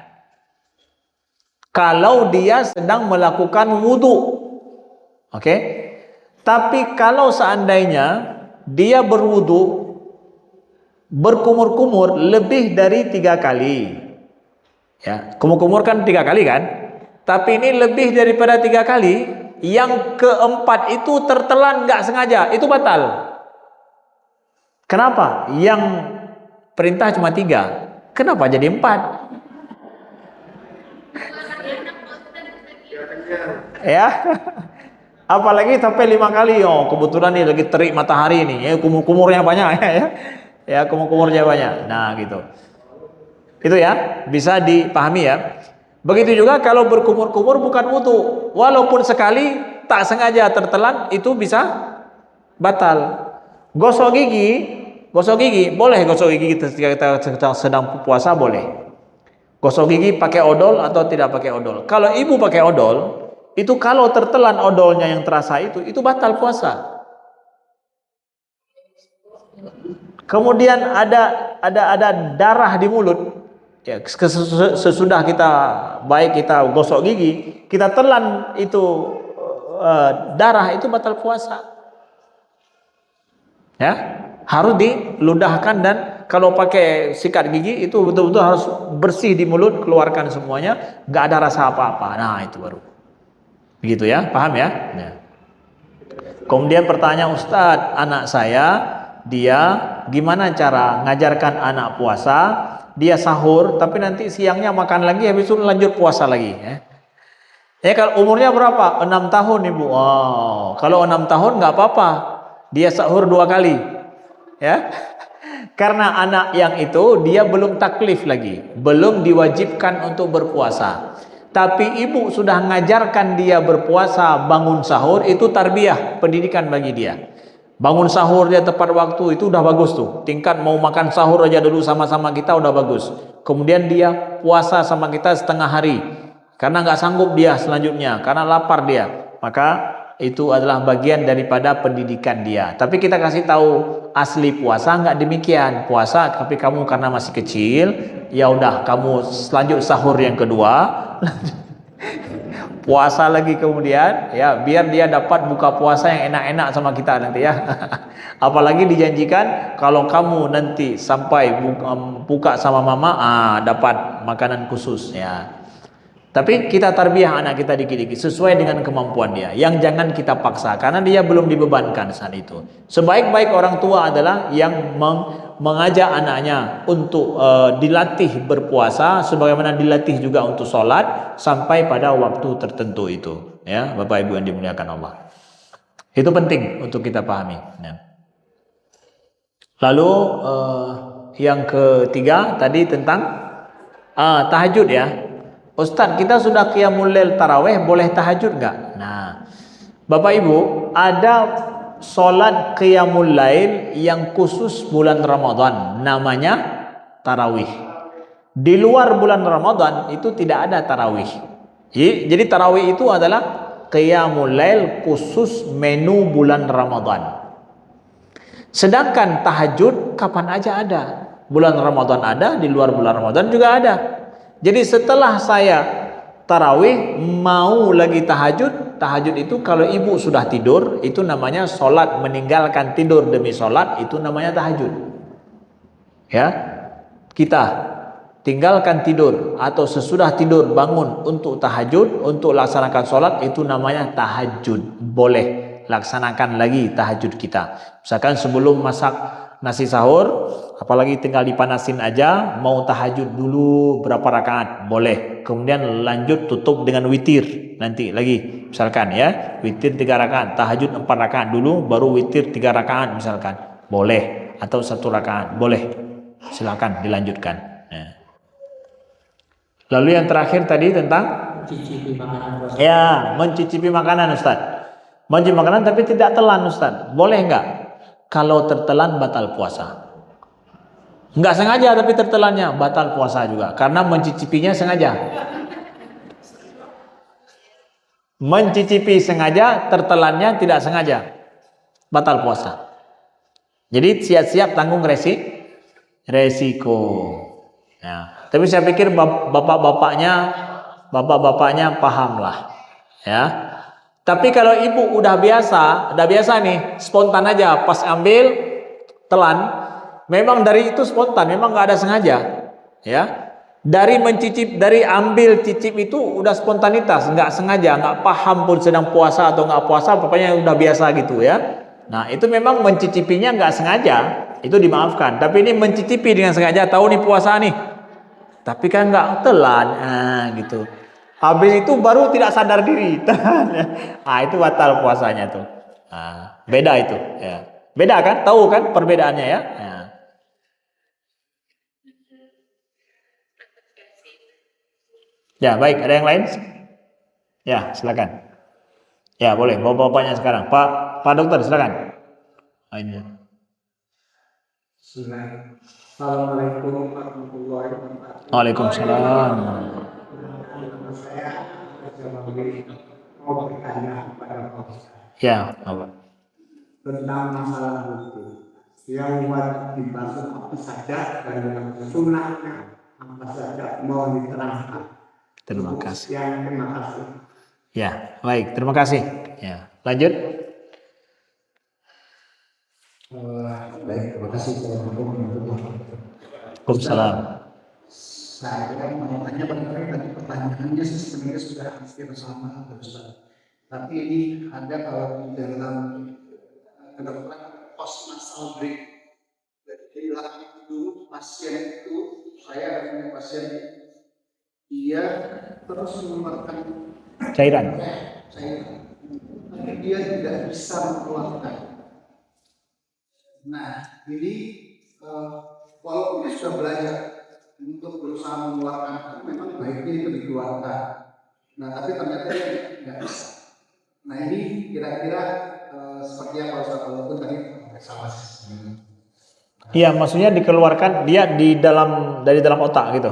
Kalau dia sedang melakukan wudu, oke? Tapi kalau seandainya dia berwudu berkumur-kumur lebih dari 3 kali, ya, kumur-kumur kan 3 kali kan? Tapi ini lebih daripada 3 kali, yang keempat itu tertelan nggak sengaja, itu batal. Kenapa? Yang perintah cuma 3, kenapa jadi 4? Ya, apalagi sampai 5 kali. Oh, kebetulan nih lagi terik matahari nih, ya kumur-kumurnya banyak ya, kumur-kumurnya banyak. Nah, gitu. Itu ya, bisa dipahami ya. Begitu juga kalau berkumur-kumur bukan wudu, walaupun sekali tak sengaja tertelan itu bisa batal. Gosok gigi boleh, gosok gigi ketika kita sedang puasa boleh. Gosok gigi pakai odol atau tidak pakai odol. Kalau ibu pakai odol, itu kalau tertelan odolnya yang terasa itu batal puasa. Kemudian ada darah di mulut, Ya, sesudah kita baik kita gosok gigi, kita telan itu darah, itu batal puasa. Ya, harus diludahkan, dan kalau pakai sikat gigi itu betul-betul harus bersih di mulut, keluarkan semuanya, nggak ada rasa apa-apa. Nah, itu baru. Begitu ya, paham ya? Ya. Kemudian pertanyaan, Ustadz, anak saya dia gimana cara ngajarkan anak puasa? Dia sahur tapi nanti siangnya makan lagi, habis itu lanjut puasa lagi ya. Ya, kalau umurnya berapa? 6 tahun Ibu. Wow, kalau 6 tahun nggak apa-apa. Dia sahur 2 kali. Ya. Karena anak yang itu dia belum taklif lagi, belum diwajibkan untuk berpuasa. Tapi ibu sudah ngajarkan dia berpuasa, bangun sahur, itu tarbiyah, pendidikan bagi dia. Bangun sahur dia tepat waktu, itu udah bagus tuh. Tingkat mau makan sahur aja dulu sama-sama kita udah bagus. Kemudian dia puasa sama kita setengah hari, karena nggak sanggup dia selanjutnya, karena lapar dia. Maka itu adalah bagian daripada pendidikan dia. Tapi kita kasih tahu asli puasa nggak demikian. Puasa tapi kamu karena masih kecil, ya udah kamu lanjut sahur yang kedua, puasa lagi kemudian, ya biar dia dapat buka puasa yang enak-enak sama kita nanti ya. Apalagi dijanjikan kalau kamu nanti sampai buka sama mama, dapat makanan khusus ya. Tapi kita tarbiyah anak kita dikit-dikit sesuai dengan kemampuan dia. Yang jangan kita paksa karena dia belum dibebankan saat itu. Sebaik-baik orang tua adalah yang mengajak anaknya untuk dilatih berpuasa, sebagaimana dilatih juga untuk sholat sampai pada waktu tertentu itu. Ya, Bapak Ibu yang dimuliakan Allah. Itu penting untuk kita pahami. Ya. Lalu yang ketiga tadi tentang tahajud ya. Ustadz, kita sudah qiyamul lail taraweh, boleh tahajud nggak? Nah, Bapak Ibu, ada sholat qiyamul lail yang khusus bulan Ramadan, namanya tarawih. Di luar bulan Ramadan itu tidak ada tarawih. Jadi tarawih itu adalah qiyamul lail khusus menu bulan Ramadan. Sedangkan tahajud kapan aja ada. Bulan Ramadan ada, di luar bulan Ramadan juga ada. Jadi setelah saya tarawih mau lagi tahajud, tahajud itu kalau ibu sudah tidur itu namanya sholat, meninggalkan tidur demi sholat itu namanya tahajud. Ya, kita tinggalkan tidur atau sesudah tidur bangun untuk tahajud, untuk laksanakan sholat itu namanya tahajud. Boleh laksanakan lagi tahajud kita. Misalkan sebelum masak nasi sahur, apalagi tinggal dipanasin aja, mau tahajud dulu berapa rakaat, boleh. Kemudian lanjut tutup dengan witir nanti lagi. Misalkan ya, witir 3 rakaat, tahajud 4 rakaat dulu, baru witir 3 rakaat misalkan. Boleh. Atau 1 rakaat, boleh. Silakan dilanjutkan. Ya. Lalu yang terakhir tadi tentang mencicipi makanan. Ya, mencicipi makanan Ustaz. Mencicipi makanan tapi tidak telan Ustaz. Boleh enggak? Kalau tertelan batal puasa. Enggak sengaja tapi tertelannya batal puasa juga. Karena mencicipinya sengaja. Mencicipi sengaja, tertelannya tidak sengaja. Batal puasa. Jadi siap-siap tanggung resiko. Ya. Tapi saya pikir bapak-bapaknya paham lah. Ya. Tapi kalau ibu udah biasa nih, spontan aja pas ambil telan, memang dari itu spontan, memang nggak ada sengaja, ya. Dari ambil cicip itu udah spontanitas, nggak sengaja, nggak paham pun sedang puasa atau nggak puasa, pokoknya udah biasa gitu ya. Nah itu memang mencicipinya nggak sengaja, itu dimaafkan. Tapi ini mencicipi dengan sengaja, tahu nih puasa nih, tapi kan nggak telan, gitu. Habis itu baru tidak sadar diri. Itu batal puasanya tuh. Beda itu ya. Beda kan? Tahu kan perbedaannya ya? Ya, baik, ada yang lain? Ya, silakan. Ya, boleh. Bapak-bapaknya sekarang. Pak dokter, silakan. Ini. Assalamualaikum warahmatullahi wabarakatuh. Waalaikumsalam. Saya mau bertanya kepada Pak Ustaz. Ya, apa? Tentang masalah hukum yang wajib dibasuh apa saja dan yang sunnahnya apa saja mau diterangkan. Terima kasih. Terima kasih. Ya, baik. Terima kasih. Ya, lanjut. Baik, terima kasih. Assalamualaikum warahmatullahi wabarakatuh. Waalaikumsalam. Saya mau tanya tadi pertanyaannya sih sebenarnya sudah hampir sama, Pak Ustaz. Tapi ini ada kalau di dalam kedokteran post nasal break. Jadi dulu pasien itu, saya punya pasien, dia terus mengeluarkan Cairan. tapi dia tidak bisa mengeluarkan. Nah, jadi walaupun dia sudah belajar untuk berusaha mengeluarkan, itu memang baiknya itu dikeluarkan. Nah, tapi ternyata dia tidak bisa. Nah, ini kira-kira seperti apa Ustaz? Walaupun tadi sama sih. Iya, maksudnya dikeluarkan dia dari dalam otak gitu.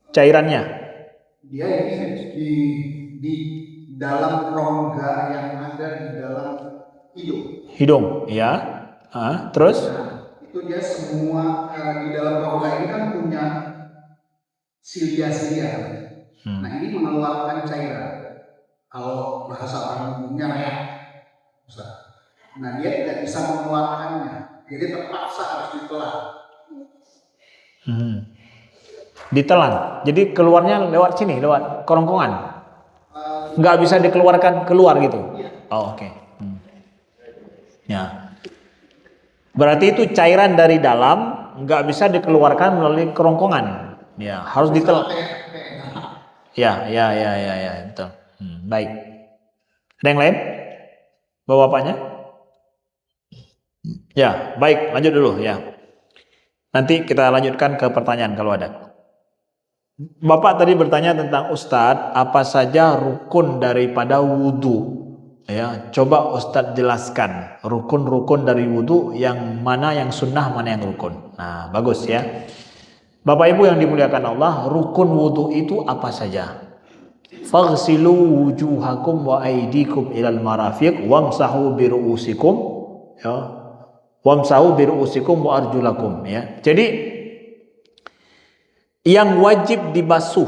Cairannya. Dia ini di dalam rongga yang ada di dalam hidung. Hidung, ya. Terus? Nah, itu dia semua di dalam rongga ini kan punya silia-silia. Nah, ini mengeluarkan cairan. Kalau bahasa orang umumnya ya. Nah, dia tidak bisa mengeluarkannya. Jadi terpaksa harus ditelan. Ditelan. Jadi keluarnya lewat sini, lewat kerongkongan. Nggak bisa dikeluarkan keluar gitu. Oh, oke. Ya. Berarti itu cairan dari dalam nggak bisa dikeluarkan melalui kerongkongan. Ya, harus ditelan. Ya, betul. Baik. Ada yang lain? Bapaknya? Ya, baik, lanjut dulu ya. Nanti kita lanjutkan ke pertanyaan kalau ada. Bapak tadi bertanya tentang Ustadz, apa saja rukun daripada wudhu? Ya, coba Ustadz jelaskan rukun-rukun dari wudhu, yang mana yang sunnah, mana yang rukun. Nah, bagus ya. Bapak Ibu yang dimuliakan Allah, rukun wudhu itu apa saja? Faghsilu wujuhakum wa aydikum ilal marafiq wamsahu biru'usikum, ya. Wamsahu biru'usikum wa arjulakum, ya. Jadi yang wajib dibasuh,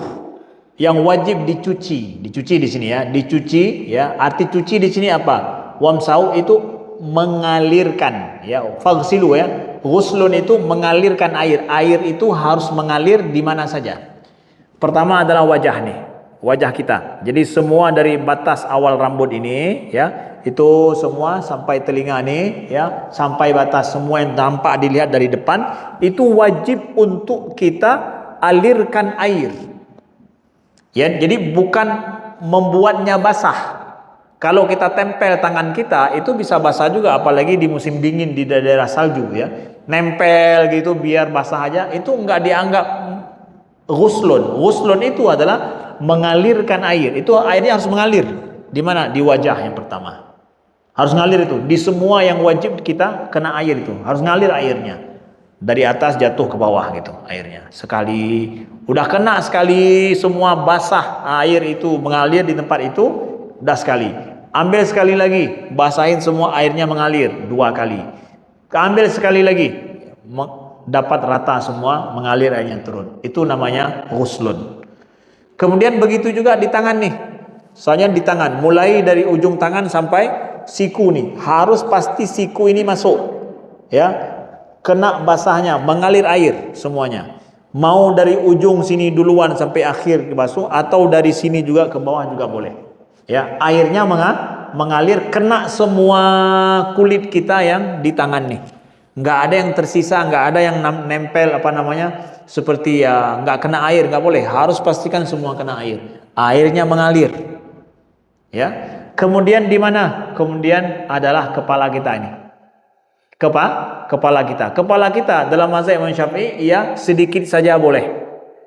yang wajib dicuci di sini ya, dicuci ya. Arti cuci di sini apa? Wamsahu itu mengalirkan ya. Faghsilu ya. Ghuslun itu mengalirkan air. Air itu harus mengalir di mana saja. Pertama adalah wajah nih, wajah kita. Jadi semua dari batas awal rambut ini ya, itu semua sampai telinga nih ya, sampai batas semua yang tampak dilihat dari depan, itu wajib untuk kita alirkan air. Ya, jadi bukan membuatnya basah. Kalau kita tempel tangan kita, itu bisa basah juga, apalagi di musim dingin di daerah salju ya. Nempel gitu biar basah aja, itu enggak dianggap ghuslun. Ghuslun itu adalah mengalirkan air. Itu airnya harus mengalir. Di mana? Di wajah yang pertama. Harus ngalir itu. Di semua yang wajib kita kena air itu, harus ngalir airnya. Dari atas jatuh ke bawah gitu airnya. Sekali udah kena sekali semua basah, air itu mengalir di tempat itu, udah sekali. Ambil sekali lagi, basahin semua airnya mengalir 2 kali. Ambil sekali lagi, dapat rata semua mengalir airnya turun. Itu namanya ghuslun. Kemudian begitu juga di tangan nih. Soalnya di tangan, mulai dari ujung tangan sampai siku nih, harus pasti siku ini masuk. Ya. Kena basahnya, mengalir air semuanya. Mau dari ujung sini duluan sampai akhir basuh, atau dari sini juga ke bawah juga boleh. Ya, airnya mengalir, kena semua kulit kita yang di tangan nih. Nggak ada yang tersisa, nggak ada yang nempel seperti ya nggak kena air, nggak boleh. Harus pastikan semua kena air. Airnya mengalir. Ya. Kemudian di mana? Kemudian adalah kepala kita ini. Kepala kita. Kepala kita dalam mazhab Imam Syafi'i ya sedikit saja boleh.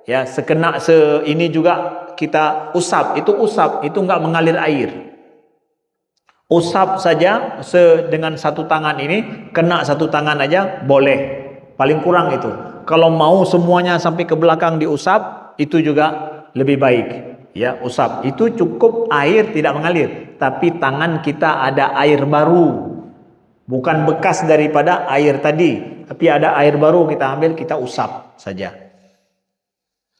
Ya, sekena ini juga kita usap. Itu usap, itu enggak mengalir air. Usap saja dengan satu tangan ini, kena satu tangan aja boleh. Paling kurang itu. Kalau mau semuanya sampai ke belakang diusap, itu juga lebih baik. Ya, usap. Itu cukup air tidak mengalir, tapi tangan kita ada air baru. Bukan bekas daripada air tadi, tapi ada air baru kita ambil, kita usap saja.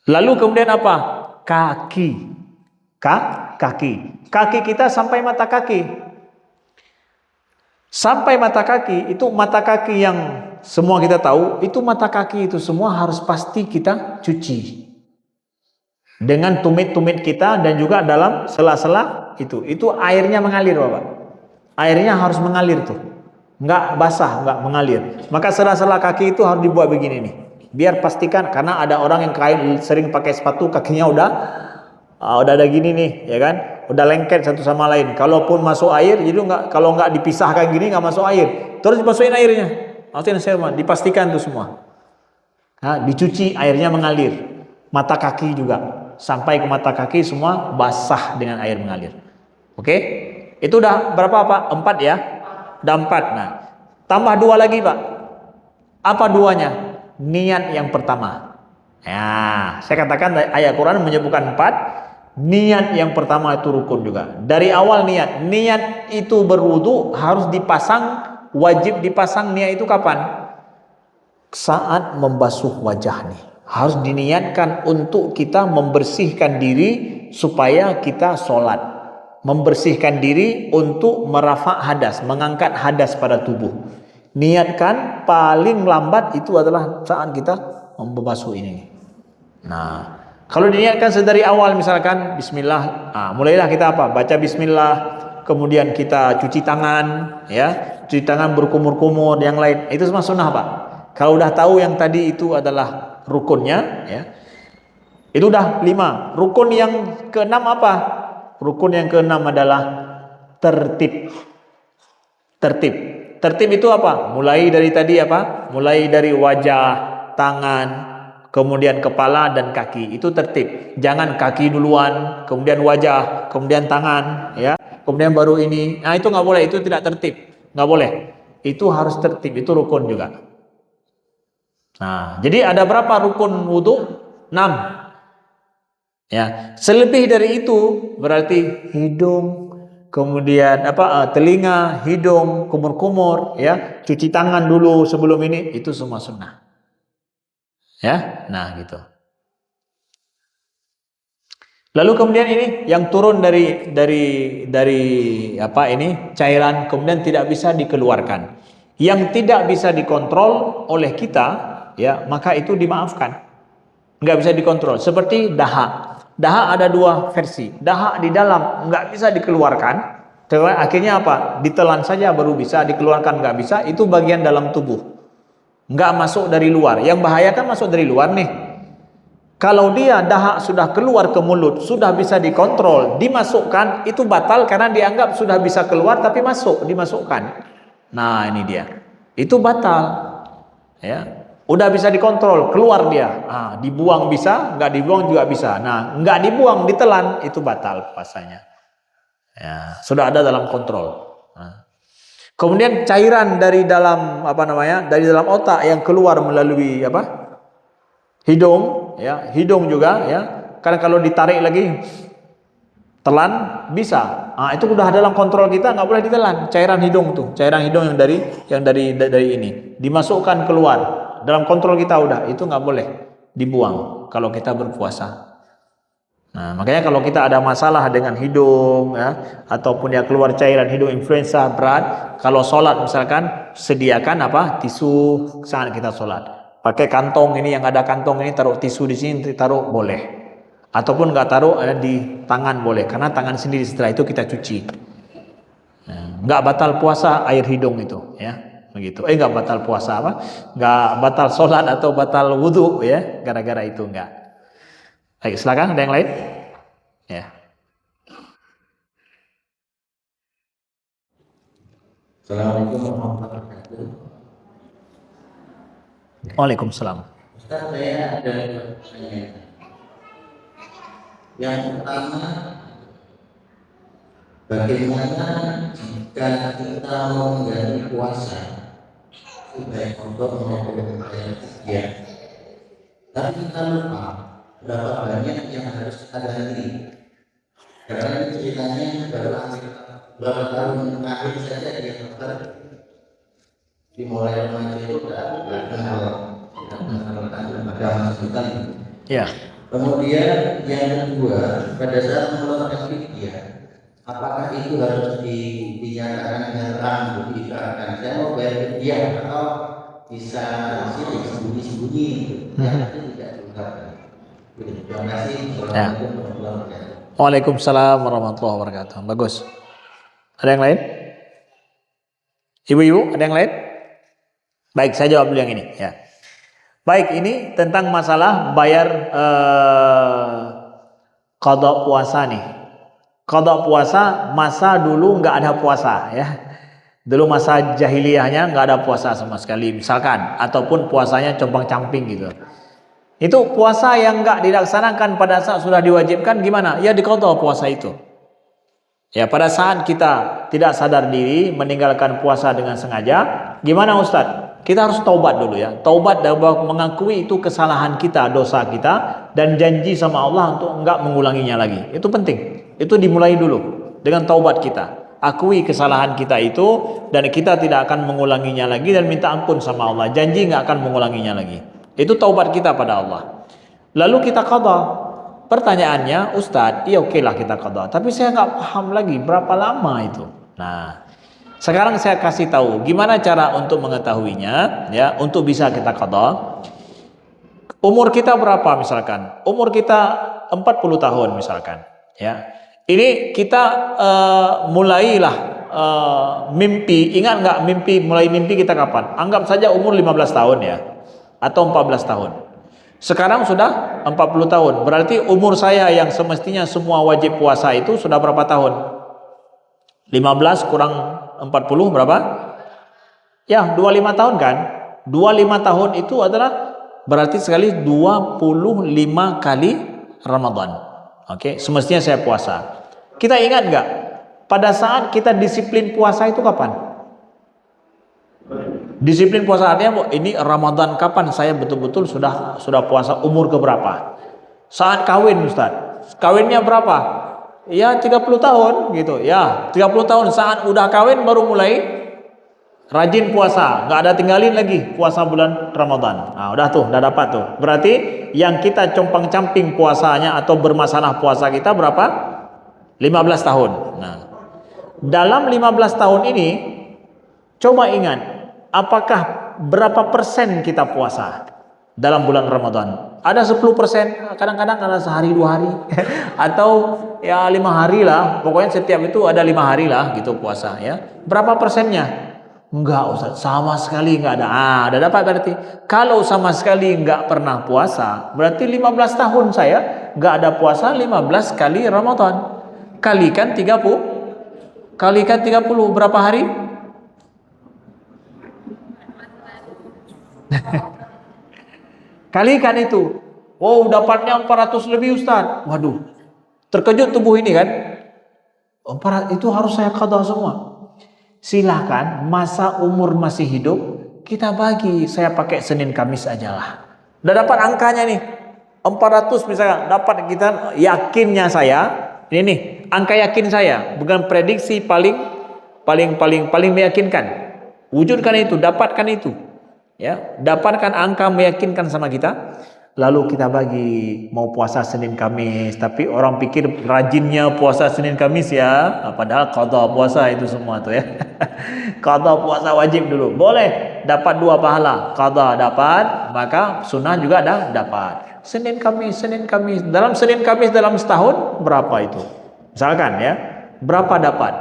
Lalu kemudian apa? Kaki. Kaki. Kaki kita sampai mata kaki. Sampai mata kaki, itu mata kaki yang semua kita tahu, itu mata kaki itu semua harus pasti kita cuci. Dengan tumit-tumit kita dan juga dalam sela-sela itu. Itu airnya mengalir, Bapak. Airnya harus mengalir tuh. Enggak basah, enggak mengalir. Maka sela-sela kaki itu harus dibuat begini nih. Biar pastikan, karena ada orang yang sering pakai sepatu kakinya udah ada gini nih, ya kan? Udah lengket satu sama lain. Kalaupun masuk air, jadi kalau nggak dipisahkan gini nggak masuk air. Terus dimasukin airnya. Maksudnya saya dipastikan tuh semua. Nah, dicuci airnya mengalir. Mata kaki juga sampai ke mata kaki semua basah dengan air mengalir. Oke? Itu udah berapa Pak? 4 ya? Udah 4. Nah, tambah 2 lagi Pak. Apa duanya? Niat yang pertama. Ya, saya katakan ayat Quran menyebutkan 4. Niat yang pertama itu rukun juga. Dari awal niat itu berwudu harus dipasang, wajib dipasang niat itu kapan? Saat membasuh wajah nih. Harus diniatkan untuk kita membersihkan diri supaya kita sholat. Membersihkan diri untuk merafa' hadas, mengangkat hadas pada tubuh. Niatkan paling lambat itu adalah saat kita membasuh ini. Nah, kalau diniatkan sedari awal misalkan bismillah, mulailah kita apa? Baca bismillah, kemudian kita cuci tangan, ya, cuci tangan berkumur-kumur, yang lain. Itu semua sunnah Pak. Kalau udah tahu yang tadi itu adalah rukunnya, ya. Itu udah 5. Rukun yang ke-6 apa? Rukun yang ke-6 adalah tertib. Tertib itu apa? Mulai dari tadi apa? Mulai dari wajah, tangan, kemudian kepala dan kaki. Itu tertib. Jangan kaki duluan, kemudian wajah, kemudian tangan, ya. Kemudian baru ini. Nah, itu nggak boleh, itu tidak tertib. Nggak boleh. Itu harus tertib, itu rukun juga. Nah, jadi ada berapa rukun wudu? 6. Ya, selebih dari itu berarti hidung, kemudian telinga, hidung, kumur-kumur, ya, cuci tangan dulu sebelum ini, itu semua sunnah. Ya, nah gitu. Lalu kemudian ini yang turun dari cairan kemudian tidak bisa dikeluarkan. Yang tidak bisa dikontrol oleh kita, ya, maka itu dimaafkan. Nggak bisa dikontrol. Seperti dahak. Dahak ada 2 versi. Dahak di dalam nggak bisa dikeluarkan. Akhirnya apa? Ditelan saja baru bisa, dikeluarkan nggak bisa. Itu bagian dalam tubuh. Nggak masuk dari luar. Yang bahaya kan masuk dari luar nih. Kalau dia dahak sudah keluar ke mulut, sudah bisa dikontrol, dimasukkan, itu batal karena dianggap sudah bisa keluar tapi dimasukkan. Nah, ini dia. Itu batal. Ya. Udah bisa dikontrol, keluar dia. Dibuang bisa, nggak dibuang juga bisa. Nah, nggak dibuang, ditelan, itu batal puasanya. Ya, sudah ada dalam kontrol. Nah. Kemudian cairan dari dalam dari dalam otak yang keluar melalui hidung, ya, hidung juga, ya. Karena kalau ditarik lagi telan bisa. Itu udah dalam kontrol kita, nggak boleh ditelan. Cairan hidung tuh, cairan hidung yang dari ini dimasukkan keluar. Dalam kontrol kita udah, itu nggak boleh dibuang kalau kita berpuasa. Nah, makanya kalau kita ada masalah dengan hidung, ya, ataupun ya keluar cairan hidung influenza berat, kalau sholat misalkan sediakan tisu saat kita sholat. Pakai kantong ini yang ada kantong ini, taruh tisu di sini, taruh boleh. Ataupun nggak taruh di tangan boleh, karena tangan sendiri setelah itu kita cuci. Nah, nggak batal puasa air hidung itu, ya. Begitu. Nggak batal puasa nggak batal sholat atau batal wudhu, ya, gara-gara itu nggak. Baik, silakan ada yang lain, ya. Assalamualaikum warahmatullahi wabarakatuh. Waalaikumsalam. Ustaz, saya ada pertanyaan. Yang pertama, bagaimana jika kita mau menjalani puasa, baik untuk maupun ya, tapi kita lupa berapa banyak yang harus kita ganti. Karena ini ceritanya berapa tahun akhir saja dia dokter dimulai remaja itu udah kenal ada masukan. Ya. Kemudian yang kedua, pada saat mengeluarkan fidyah, apakah itu harus dinyatakan dengan terang, diikrarkan? Saya mau bayar fidyah atau bisa sembunyi-sembunyi, yang itu tidak terlihat. Terima kasih. Assalamualaikum warahmatullahi wabarakatuh. Waalaikumsalam warahmatullahi wabarakatuh. Bagus. Ada yang lain? Ibu-ibu, ada yang lain? Baik, saya jawab dulu yang ini. Ya. Baik, ini tentang masalah bayar qada puasa nih. Qada puasa masa dulu nggak ada puasa ya. Dulu masa jahiliyahnya nggak ada puasa sama sekali misalkan, ataupun puasanya compang-camping gitu. Itu puasa yang nggak dilaksanakan pada saat sudah diwajibkan gimana? Ya diqada puasa itu. Ya pada saat kita tidak sadar diri meninggalkan puasa dengan sengaja, gimana Ustadz? Kita harus taubat dulu ya. Taubat dan mengakui itu kesalahan kita, dosa kita, dan janji sama Allah untuk enggak mengulanginya lagi. Itu penting. Itu dimulai dulu dengan taubat kita. Akui kesalahan kita itu dan kita tidak akan mengulanginya lagi dan minta ampun sama Allah. Janji enggak akan mengulanginya lagi. Itu taubat kita pada Allah. Lalu kita qada. Pertanyaannya, Ustadz, iya oke lah kita qada. Tapi saya enggak paham lagi berapa lama itu. Nah, sekarang saya kasih tahu gimana cara untuk mengetahuinya ya, untuk bisa kita qada. Umur kita berapa misalkan? Umur kita 40 tahun misalkan ya. Ini kita mulailah mimpi. Ingat nggak mulai mimpi kita kapan? Anggap saja umur 15 tahun ya, atau 14 tahun. Sekarang sudah 40 tahun. Berarti umur saya yang semestinya semua wajib puasa itu sudah berapa tahun? 15 kurang 40 berapa? Ya 25 tahun kan. 25 tahun itu adalah berarti sekali 25 kali Ramadan. Oke, semestinya saya puasa. Kita ingat nggak? Pada saat kita disiplin puasa itu kapan? Disiplin puasa artinya ini Ramadan kapan saya betul-betul sudah puasa, umur keberapa? Saat kawin Ustaz. Kawinnya berapa? Ya 30 tahun gitu. Ya 30 tahun saat udah kawin baru mulai rajin puasa, nggak ada tinggalin lagi puasa bulan Ramadan. Nah, udah tuh, udah dapat tuh. Berarti yang kita compang-camping puasanya atau bermasalah puasa kita berapa? 15 tahun. Nah, dalam 15 tahun ini coba ingat, apakah berapa persen kita puasa dalam bulan Ramadan? Ada 10%, kadang-kadang ada sehari 2 hari atau ya 5 hari lah. Pokoknya setiap itu ada 5 hari lah gitu puasa ya. Berapa persennya? Enggak Ustaz, sama sekali enggak ada. Udah dapat berarti. Kalau sama sekali enggak pernah puasa, berarti 15 tahun saya enggak ada puasa 15 kali Ramadan. Kalikan 30. Kalikan 30 berapa hari? Kalikan itu. Wow, dapatnya 400 lebih Ustaz. Waduh. Terkejut tubuh ini kan. Itu harus saya qada semua. Silahkan, masa umur masih hidup kita bagi, saya pakai Senin Kamis aja lah. Udah dapat angkanya nih 400 misalnya, dapat kita yakinnya saya ini nih, angka yakin saya, bukan prediksi paling meyakinkan. Wujudkan itu, dapatkan itu ya, dapatkan angka meyakinkan sama kita. Lalu kita bagi, mau puasa Senin Kamis, tapi orang pikir rajinnya puasa Senin Kamis ya, padahal qada puasa itu semua tuh ya. Qada puasa wajib dulu. Boleh dapat 2 pahala. Qada dapat, maka sunnah juga dapat. Senin Kamis. Dalam Senin Kamis dalam setahun berapa itu? Misalkan ya, berapa dapat?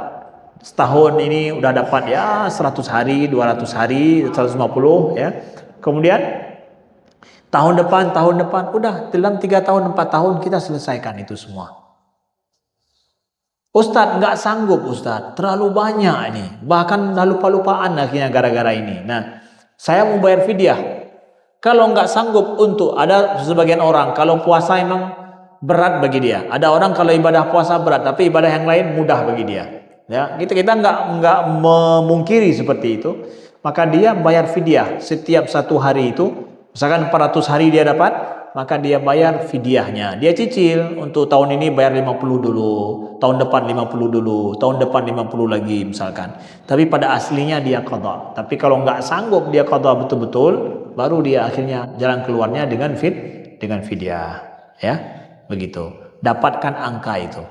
Setahun ini udah dapat ya 100 hari, 200 hari, 150 ya. Kemudian tahun depan, udah dalam 3 tahun, 4 tahun kita selesaikan itu semua. Ustadz nggak sanggup Ustadz, terlalu banyak ini, bahkan lupa-lupaan akhirnya gara-gara ini. Nah, saya mau bayar fidyah. Kalau nggak sanggup untuk, ada sebagian orang kalau puasa emang berat bagi dia. Ada orang kalau ibadah puasa berat, tapi ibadah yang lain mudah bagi dia. Ya, kita nggak memungkiri seperti itu. Maka dia bayar fidyah setiap 1 hari itu. Misalkan 400 hari dia dapat, maka dia bayar fidyahnya. Dia cicil, untuk tahun ini bayar 50 dulu, tahun depan 50 dulu, tahun depan 50 lagi misalkan. Tapi pada aslinya dia qada. Tapi kalau nggak sanggup dia qada betul-betul, baru dia akhirnya jalan keluarnya dengan fidyah. Ya, begitu. Dapatkan angka itu.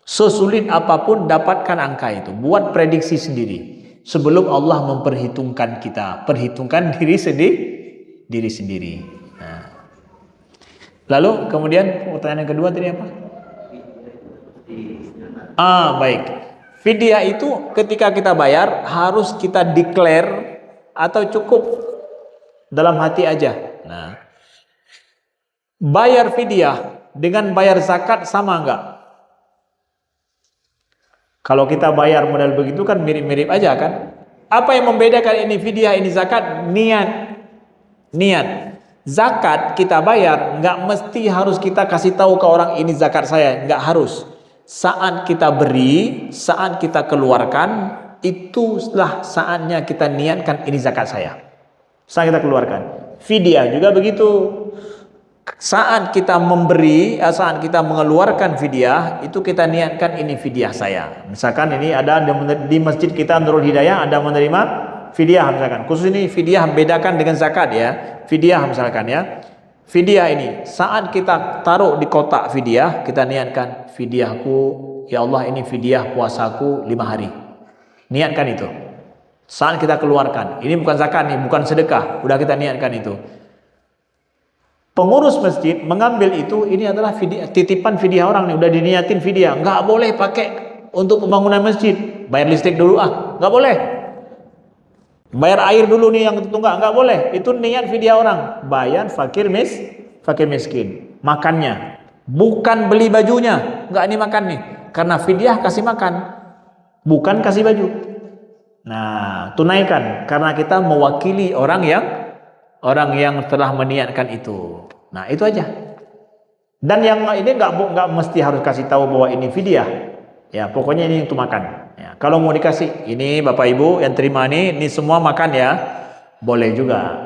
Sesulit apapun dapatkan angka itu. Buat prediksi sendiri. Sebelum Allah memperhitungkan kita, perhitungkan diri sendiri. Nah. Lalu kemudian pertanyaan yang kedua tadi apa? Baik. Fidyah itu ketika kita bayar harus kita declare atau cukup dalam hati aja. Nah, bayar fidyah dengan bayar zakat sama enggak? Kalau kita bayar modal begitu kan mirip-mirip aja kan? Apa yang membedakan ini fidyah, ini zakat? Niat. Zakat kita bayar nggak mesti harus kita kasih tahu ke orang ini zakat saya, nggak harus. Saat kita beri, saat kita keluarkan, itulah saatnya kita niatkan ini zakat saya. Saat kita keluarkan. Fidyah juga begitu. Saat kita memberi, saat kita mengeluarkan fidyah, itu kita niatkan ini fidyah saya. Misalkan ini ada di masjid kita Nurul Hidayah ada menerima fidyah misalkan. Khusus ini fidyah bedakan dengan zakat ya. Fidyah misalkan ya. Fidyah ini saat kita taruh di kotak fidyah, kita niatkan fidyahku, ya Allah ini fidyah puasaku 5 hari. Niatkan itu. Saat kita keluarkan, ini bukan zakat nih, bukan sedekah, udah kita niatkan itu. Pengurus masjid mengambil itu, ini adalah titipan fidyah orang nih, udah diniatin fidyah, nggak boleh pakai untuk pembangunan masjid, bayar listrik dulu nggak boleh, bayar air dulu nih yang itu nggak boleh, itu niat fidyah orang, bayar fakir miskin, makannya, bukan beli bajunya, nggak ini makan nih, karena fidyah kasih makan, bukan kasih baju. Nah, tunaikan karena kita mewakili orang yang telah meniatkan itu. Nah, itu aja. Dan yang ini nggak mesti harus kasih tahu bahwa ini fidyah. Ya, pokoknya ini untuk makan. Ya, kalau mau dikasih, ini Bapak Ibu yang terima ini semua makan ya, boleh juga.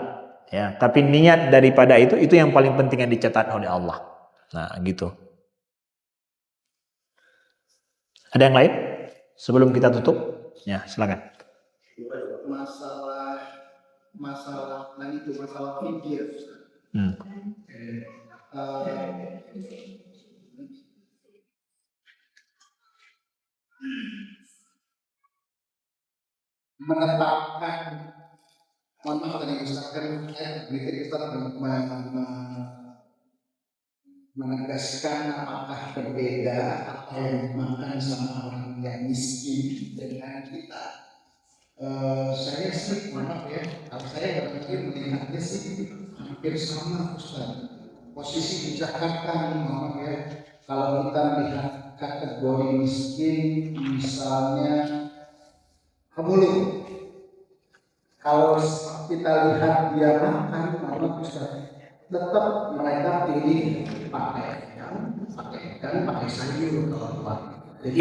Ya, tapi niat daripada itu yang paling penting yang dicatat oleh Allah. Nah, gitu. Ada yang lain? Sebelum kita tutup? Ya, silakan. Masalah fidyah. Menetapkan, mohon maaf tadi Ustaz kan menegaskan apakah berbeda atau dimakan sama orang yang miskin dengan kita. Saya sih maaf ya, kalau saya melihatnya sih hampir sama Ustaz. Posisi di Jakarta nih maaf ya, kalau kita melihat kategori miskin misalnya pemulung, kalau kita lihat dia makan maaf Ustaz, tetap mereka pilih pakai sayur kalau luar. Jadi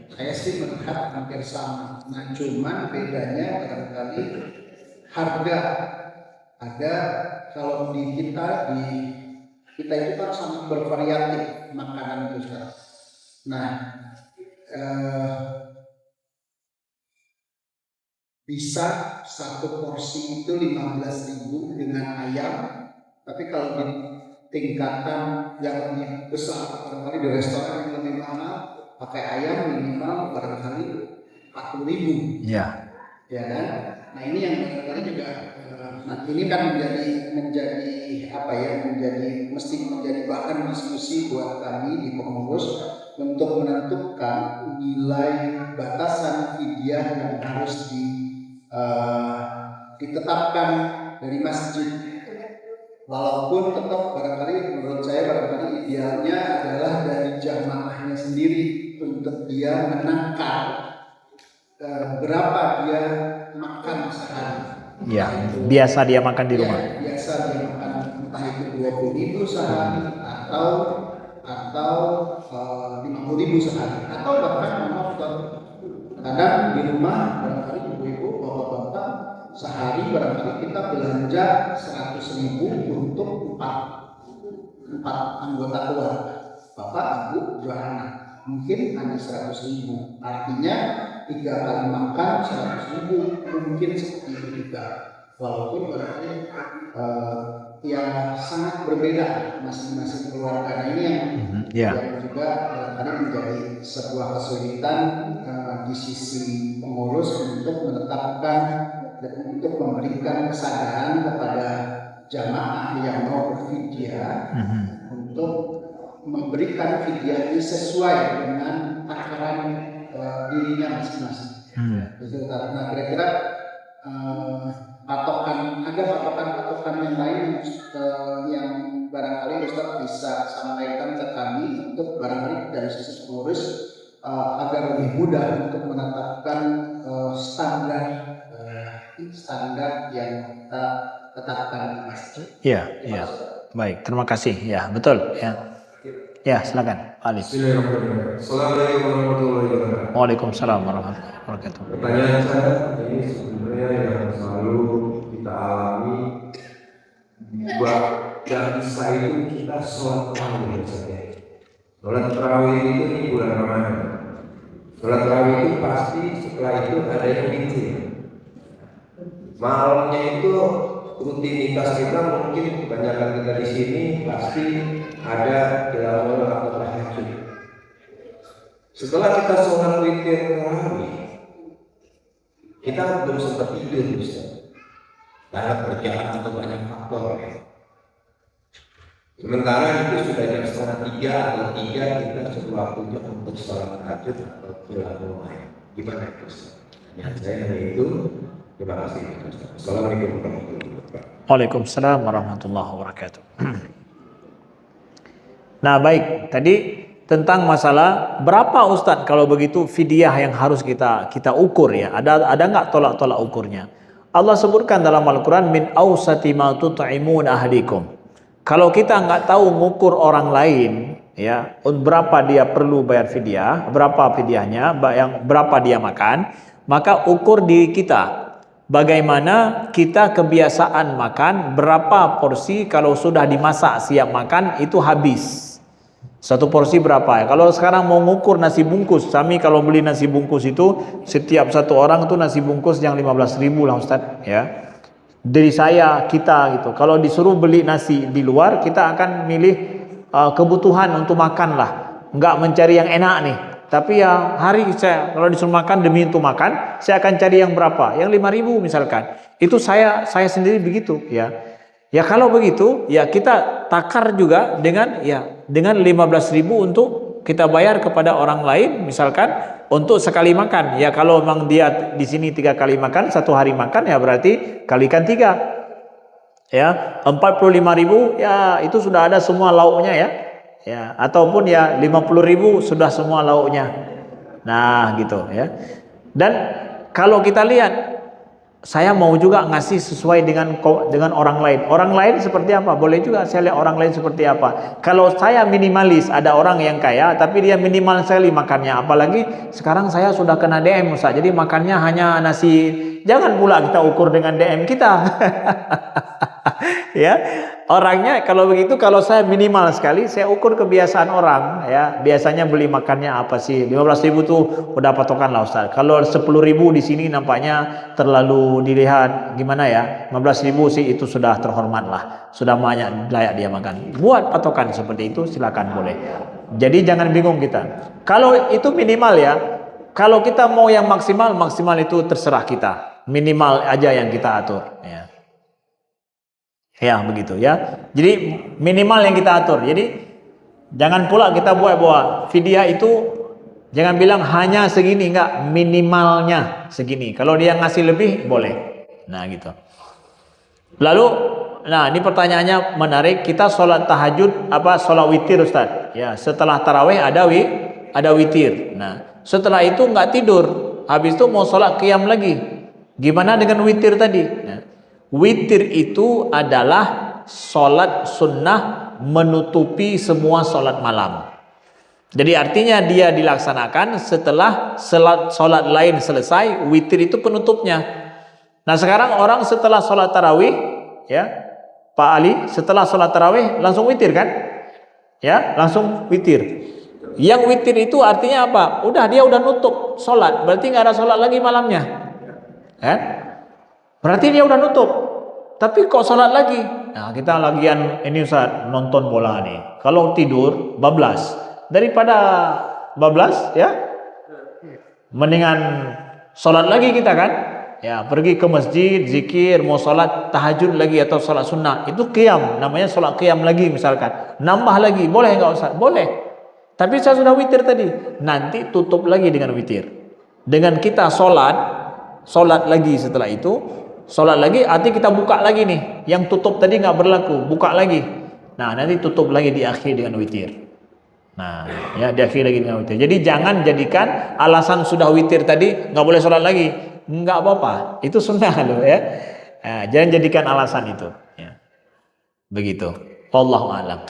saya sih melihat hampir sama. Nah, cuman bedanya barangkali harga. Ada kalau di kita itu kan sangat bervariatif makanan itu Ustaz. Nah, bisa satu porsi itu 15.000 dengan ayam. Tapi kalau di tingkatan yang lebih besar, barangkali di restoran yang lebih mahal, pakai ayam minimal barangkali 40.000. Ya kan? Nah, ini yang barangkali juga ini kan mesti menjadi bahan diskusi buat kami di pengurus untuk menentukan nilai batasan fidyah yang harus ditetapkan dari masjid. Walaupun tetap menurut saya idealnya adalah dari jamaahnya sendiri untuk dia menangkal berapa dia makan sehari. Ya, biasa dia makan di rumah. Ya, biasa dia makan entah itu 20.000 sehari atau 50.000 sehari atau bahkan kadang di rumah barangkali ibu-ibu bapak-bapak sehari barangkali kita belanja 100.000 untuk 4 anggota keluarga, bapak, ibu, 2 anak, mungkin hanya 100.000. Artinya 3 kali makan 100.000, mungkin seperti itu juga. walaupun berarti yang sangat berbeda masing-masing keluarga ini yang juga barangkali menjadi sebuah kesulitan di sisi pengurus untuk menetapkan dan untuk memberikan kesadaran kepada jamaah yang mau berfidyah untuk memberikan fidyah ini sesuai dengan takaran dirinya masing-masing. Nah, kira-kira ada patokan yang lain yang barangkali Ustaz bisa sampaikan ke kami untuk barangkali dari sisi pengurus agar lebih mudah untuk menetapkan standar yang kita tetapkan di masjid. Iya. Baik, terima kasih. Ya, betul. Ya, silakan, Pak Ali. Assalamualaikum warahmatullahi wabarakatuh. Waalaikumsalam warahmatullahi wabarakatuh. Pertanyaan saya ini sebenarnya yang selalu kita alami dan itu kita sholat tarawih saja. Sholat tarawih itu di bulan Ramadan. Sholat tarawih itu pasti setelah itu ada yang witir. Malamnya itu rutinitas kita mungkin kebanyakan kita di sini pasti ada qiyamul atau tahajud. Setelah kita sholat witir tarawih, kita belum sempat tidur, Ustaz. Karena perjalanan atau banyak faktor. Sementara itu sudah jam 2:30 atau 3 kita sudah waktunya untuk sholat tahajud atau qiyamul. Gimana itu, Ustaz? Ya, saya itu. Terima kasih. Assalamualaikum warahmatullahi wabarakatuh. Waalaikumsalam warahmatullahi wabarakatuh. Nah, baik, tadi tentang masalah berapa Ustadz kalau begitu fidyah yang harus kita ukur ya. Ada nggak tolak ukurnya? Allah sebutkan dalam Al-Quran min awsati ma tut'imun ahlikum. Kalau kita nggak tahu mengukur orang lain ya, berapa dia perlu bayar fidyah, berapa fidyahnya, berapa dia makan, maka ukur diri kita. Bagaimana kita kebiasaan makan, berapa porsi kalau sudah dimasak siap makan itu habis. Satu porsi berapa ya? Kalau sekarang mau ngukur nasi bungkus, kami kalau beli nasi bungkus itu setiap satu orang itu nasi bungkus yang 15.000 lah Ustadz ya. Dari kita gitu. Kalau disuruh beli nasi di luar, kita akan milih kebutuhan untuk makan lah. Enggak mencari yang enak nih. Tapi ya saya kalau disuruh makan demi untuk makan, saya akan cari yang berapa? Yang 5.000 misalkan. Itu saya sendiri begitu ya. Ya kalau begitu ya kita takar juga dengan 15.000 untuk kita bayar kepada orang lain misalkan untuk sekali makan. Ya kalau memang dia di sini 3 kali makan, 1 hari makan ya berarti kalikan 3. Ya, 45.000 ya itu sudah ada semua lauknya ya. Ya, ataupun ya 50.000 sudah semua lauknya. Nah, gitu ya. Dan kalau kita lihat saya mau juga ngasih sesuai dengan orang lain. Orang lain seperti apa? Boleh juga saya lihat orang lain seperti apa. Kalau saya minimalis, ada orang yang kaya tapi dia minimal sekali makannya. Apalagi sekarang saya sudah kena DM Ustaz. Jadi makannya hanya nasi. Jangan pula kita ukur dengan DM kita. Ya. Orangnya kalau begitu, kalau saya minimal sekali, saya ukur kebiasaan orang ya. Biasanya beli makannya apa sih? 15.000 tuh udah patokan lah Ustaz. Kalau 10.000 di sini nampaknya terlalu dilihat gimana ya. 15.000 sih itu sudah terhormat lah. Sudah banyak layak dia makan. Buat patokan seperti itu silakan boleh. Jadi jangan bingung kita. Kalau itu minimal ya. Kalau kita mau yang maksimal itu terserah kita. Minimal aja yang kita atur ya. Ya begitu ya. Jadi minimal yang kita atur. Jadi jangan pula kita buat bahwa fidyah itu jangan bilang hanya segini, enggak, minimalnya segini. Kalau dia ngasih lebih boleh. Nah gitu. Lalu ini pertanyaannya menarik. Kita sholat tahajud sholat witir Ustaz. Ya, setelah tarawih ada witir. Nah, setelah itu enggak tidur. Habis itu mau sholat qiyam lagi. Gimana dengan witir tadi? Nah, witir itu adalah sholat sunnah menutupi semua sholat malam. Jadi artinya dia dilaksanakan setelah sholat lain selesai, witir itu penutupnya. Nah sekarang orang setelah sholat tarawih, ya Pak Ali, setelah sholat tarawih langsung witir kan? Ya langsung witir. Yang witir itu artinya apa? Dia udah nutup sholat, berarti nggak ada sholat lagi malamnya. Berarti dia udah nutup. Tapi kok sholat lagi? Nah, kita lagian ini Ustaz nonton bola nih. Kalau tidur bablas. Daripada bablas ya, mendingan sholat lagi kita kan? Ya, pergi ke masjid, zikir, mau sholat tahajud lagi atau sholat sunnah. Itu qiyam, namanya sholat qiyam lagi misalkan. Nambah lagi, boleh nggak Ustaz? Boleh. Tapi saya sudah witir tadi. Nanti tutup lagi dengan witir. Dengan kita sholat lagi setelah itu, sholat lagi, arti kita buka lagi nih. Yang tutup tadi nggak berlaku, buka lagi. Nah, nanti tutup lagi di akhir dengan witir. Nah, ya di akhir lagi dengan witir. Jadi jangan jadikan alasan sudah witir tadi nggak boleh sholat lagi. Nggak apa-apa, itu sunnah loh ya. Nah, jangan jadikan alasan itu. Ya. Begitu. Wallahu a'lam.